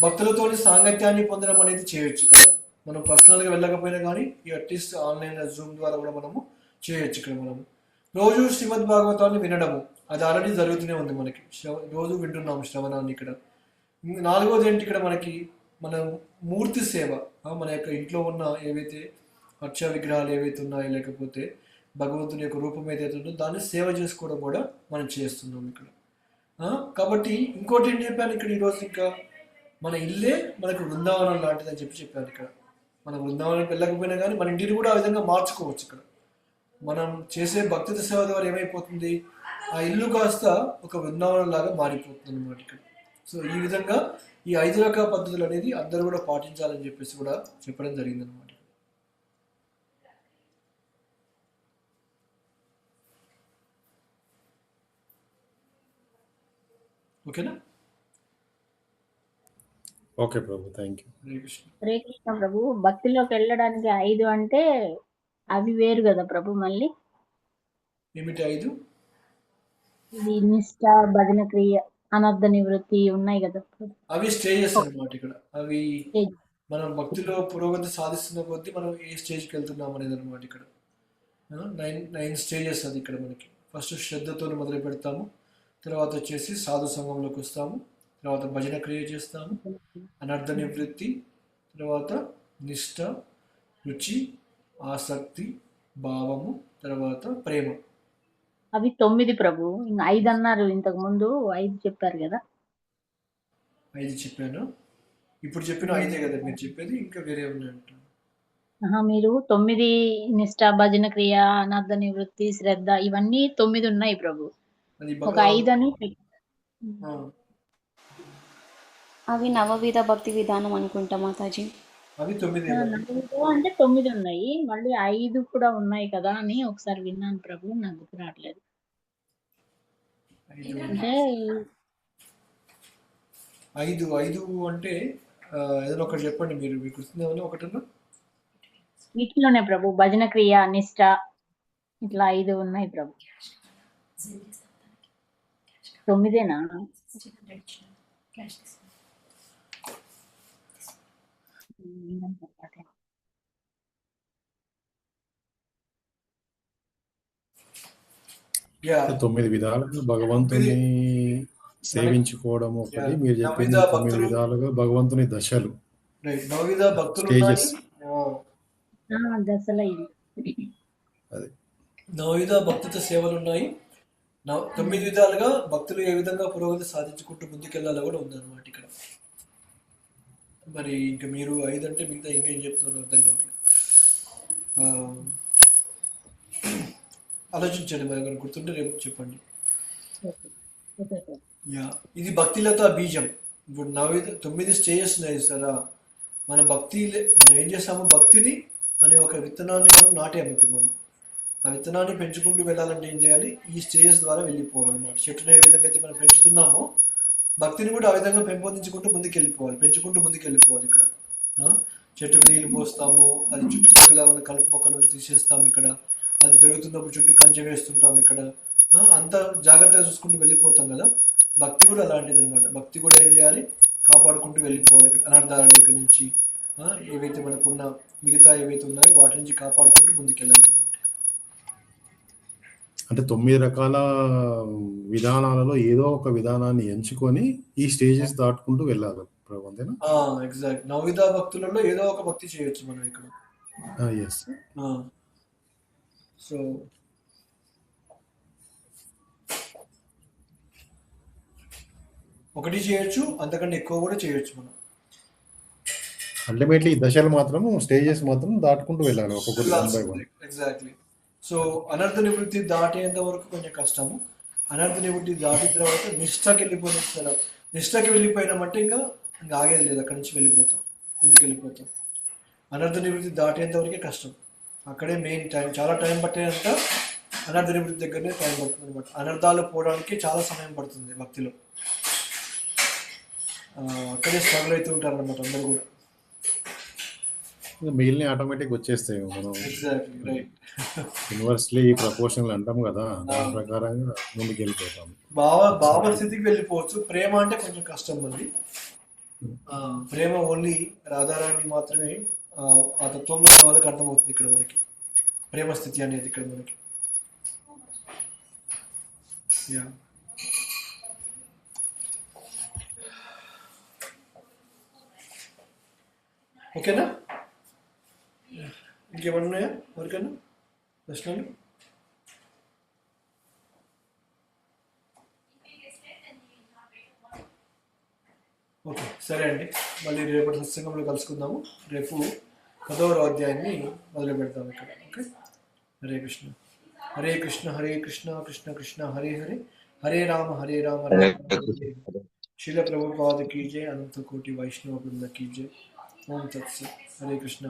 భక్తులతోని సాంగత్యాన్ని పొందడం అనేది చేయొచ్చు. ఇక్కడ మనం పర్సనల్గా వెళ్ళకపోయినా కానీ అట్లీస్ట్ ఆన్లైన్ జూమ్ ద్వారా కూడా మనము చేయొచ్చు. ఇక్కడ మనము రోజు శ్రీమద్ భాగవతాన్ని వినడము, అది ఆల్రెడీ జరుగుతూనే ఉంది మనకి. రోజు వింటున్నాము శ్రవణాన్ని. ఇక్కడ 4వది ఏంటి? ఇక్కడ మనకి మన మూర్తి సేవ, మన యొక్క ఇంట్లో ఉన్న ఏవైతే అర్చ విగ్రహాలు ఏవైతే ఉన్నాయో, లేకపోతే భగవంతుని యొక్క రూపం ఏదైతే ఉందో దాన్ని సేవ చేసుకోవడం కూడా మనం చేస్తున్నాం ఇక్కడ. కాబట్టి ఇంకోటి ఏం చెప్పాను ఇక్కడ ఈరోజు, ఇంకా మన ఇల్లే మనకు బృందావనం లాంటిది అని చెప్పాను ఇక్కడ. మన బృందావనానికి వెళ్ళకపోయినా కానీ మన ఇంటిని కూడా ఆ విధంగా మార్చుకోవచ్చు. ఇక్కడ మనం చేసే భక్తి సేవ ద్వారా ఏమైపోతుంది? ఆ ఇల్లు కాస్త ఒక బృందావనం లాగా మారిపోతుంది అన్నమాట ఇక్కడ. సో ఈ విధంగా ఈ 5 రకాల పద్ధతులు అనేది అందరూ కూడా పాటించాలని చెప్పేసి కూడా చెప్పడం జరిగింది అనమాట. ఓకేనా? ఓకే ప్రభు, థ్యాంక్ యూ. హరే కృష్ణ. హరే కృష్ణ ప్రభు. భక్తిలోకి వెళ్ళడానికి 5 అంటే అవి వేరు కదా ప్రభు. మళ్ళీ ఏమిటి 5? ఇది నిష్ట, భజన క్రియ, అనర్థ నివృత్తి ఉన్నాయి కదా ప్రభు. అవి స్టేజెస్ అన్నమాట ఇక్కడ. అవి మనం భక్తిలో పురోగతి సాధిస్తున్న కొద్దీ మనం ఏ స్టేజ్కి వెళ్తున్నాం అనేది అనమాట ఇక్కడ. 9 స్టేజెస్ అది ఇక్కడ మనకి. ఫస్ట్ శ్రద్ధతో మొదలు పెడతాము, తర్వాత వచ్చేసి సాధు సంఘంలోకి వస్తాము, తర్వాత భజన క్రియ చేస్తాము, అనర్థ నివృత్తి, తర్వాత నిష్ట, రుచి, ఆసక్తి, భావము, తర్వాత ప్రేమ. అవి 9 ప్రభు. ఇంకా 5 అన్నారు ఇంతకు ముందు. 5 చెప్పారు కదా. 5 చెప్పాను. ఇప్పుడు చెప్పిన 5 కదా మీరు చెప్పేది, ఇంకా వేరే ఉన్నాయంట. మీరు 9 నిష్ట, భజన క్రియ, అనర్థ నివృత్తి, శ్రద్ధ ఇవన్నీ 9 ఉన్నాయి ప్రభు. ఒక 5 అని అవి నవవిధ భక్తి విధానం అనుకుంటా మాతాజీ. అవి 9 అంటే 9 ఉన్నాయి. మళ్ళీ 5 కూడా ఉన్నాయి కదా అని ఒకసారి విన్నాను ప్రభు. నాకు గుర్తు రావట్లేదు. అంటే 5 అంటే ఏదైనా ఒకటి చెప్పండి మీరు, మీకు గుర్తుందేమని ఒకటన్నా. వీటిలోనే ప్రభు భజన క్రియ, నిష్ట ఇట్లా 5 ఉన్నాయి ప్రభు. 9ఏనా? యా, 9 విధాలుగా భగవంతుని సేవించుకోవడం ఒకటి. మీరు చెప్పింది 9 విధాలుగా భగవంతుని దశలు, రైట్. నవవిధ భక్తులు స్టేజెస్. దశల ఇది. అది నవవిధ భక్తిత సేవలు ఉన్నాయి. 9 విధాలుగా భక్తులు ఏ విధంగా పురోగతి సాధించుకుంటూ ముందుకెళ్ళాలో కూడా ఉందన్నమాట ఇక్కడ. మరి ఇంకా మీరు 5 అంటే మిగతా ఇంకేం చెప్తున్నారు అర్థం కావట్లేదు. ఆలోచించండి, మరి గుర్తుంటే రేపు చెప్పండి. యా, ఇది భక్తిలత బీజం. ఇప్పుడు 9 స్టేజెస్ ఉన్నాయి సరా. మన మనం ఏం చేస్తాము? భక్తిని అనే ఒక విత్తనాన్ని మనం నాటాము. ఇప్పుడు మనం ఆ విత్తనాన్ని పెంచుకుంటూ వెళ్ళాలంటే ఏం చేయాలి? ఈ స్టేజెస్ ద్వారా వెళ్ళిపోవాలన్నమాట. చెట్టును ఏ విధంగా అయితే మనం పెంచుతున్నామో భక్తిని కూడా ఆ విధంగా పెంపొందించుకుంటూ ముందుకెళ్ళిపోవాలి, పెంచుకుంటూ ముందుకెళ్ళిపోవాలి. ఇక్కడ చెట్టుకు నీళ్లు పోస్తాము, అది చుట్టుపక్కల కలుపు మొక్కలు తీసేస్తాము. ఇక్కడ అది పెరుగుతున్నప్పుడు చుట్టూ కంచె వేస్తుంటాం ఇక్కడ, అంత జాగ్రత్తగా చూసుకుంటూ వెళ్ళిపోతాం కదా. భక్తి కూడా అలాంటిది అనమాట. భక్తి కూడా ఏం చేయాలి, కాపాడుకుంటూ వెళ్ళిపోవాలి. ఇక్కడ అనర్థాల దగ్గర నుంచి ఏవైతే మనకున్న మిగతా ఏవైతే ఉన్నాయో వాటి నుంచి కాపాడుకుంటూ ముందుకెళ్ళాలన్నమాట. అంటే 9 రకాల విధానాలలో ఏదో ఒక విధానాన్ని ఎంచుకొని ఈ స్టేజెస్ దాటుకుంటూ వెళ్ళాలి ప్రభు, అంతేనా? ఎగ్జాక్ట్. నవవిధ భక్తులలో ఏదో ఒక భక్తి చేయొచ్చు మనం ఇక్కడ. ఎస్. సో ఒకటి చేయొచ్చు, అంతకంటే ఎక్కువ కూడా చేయొచ్చు మనం. అల్టిమేట్లీ ఈ దశలు మాత్రం, స్టేజెస్ మాత్రం దాటుకుంటూ వెళ్ళాలి ఒక్కొక్కటి one by one. Exactly. So అనర్థ నివృత్తి దాటేంత వరకు కొంచెం కష్టము. అనర్థ నివృత్తి దాటిన తర్వాత నిష్ఠకి వెళ్ళిపోయినామంటే ఇంకా ఆగేది లేదు, అక్కడి నుంచి వెళ్ళిపోతాం, ముందుకు వెళ్ళిపోతాం. అనర్థ నివృత్తి దాటేంత వరకే కష్టం. అక్కడే మెయిన్ టైం, చాలా టైం పట్టేంత అనర్థ నివృత్తి దగ్గరనే టైం పడుతుంది అనమాట. అనర్థాలు పోవడానికి చాలా సమయం పడుతుంది భక్తిలో. అక్కడే స్ట్రగుల్ అవుతూ ఉంటారు అనమాట అందరూ కూడా. మిగిలిన ఆటోమేటిక్ వచ్చేస్తాయి. మనం ఎగ్జాక్ట్లీ రైట్. యూనివర్సలీ ప్రపోర్షనల్ అంటాం కదా, దాని ప్రకారంగా ముందుకు వెళ్ళిపోతాం. భావ స్థితికి వెళ్ళిపోవచ్చు. ప్రేమ అంటే కొంచెం కష్టం అండి. ప్రేమ ఓన్లీ రాధారాణి మాత్రమే ఆ తత్వంలో ఉన్న వాళ్ళకి అర్థమవుతుంది ఇక్కడ మనకి, ప్రేమ స్థితి అనేది ఇక్కడ మనకి. యా, ఓకేనా? ఇంకేమన్నా ఉన్నాయా ఎవరికైనా ప్రశ్నలు? ఓకే, సరే అండి. మళ్ళీ రేపటి సత్సంగంలో కలుసుకుందాము. రేపు 10వ అధ్యాయాన్ని మొదలు పెడతాము ఇక్కడ. ఓకే, హరే కృష్ణ హరే కృష్ణ హరే కృష్ణ కృష్ణ కృష్ణ హరే హరే, హరే రామ రామ రామ హరే. శీల ప్రభుపాద కీ జై, అనంత కోటి వైష్ణవ బృంద కీ జై. ఓం తత్సత్. హరే కృష్ణ.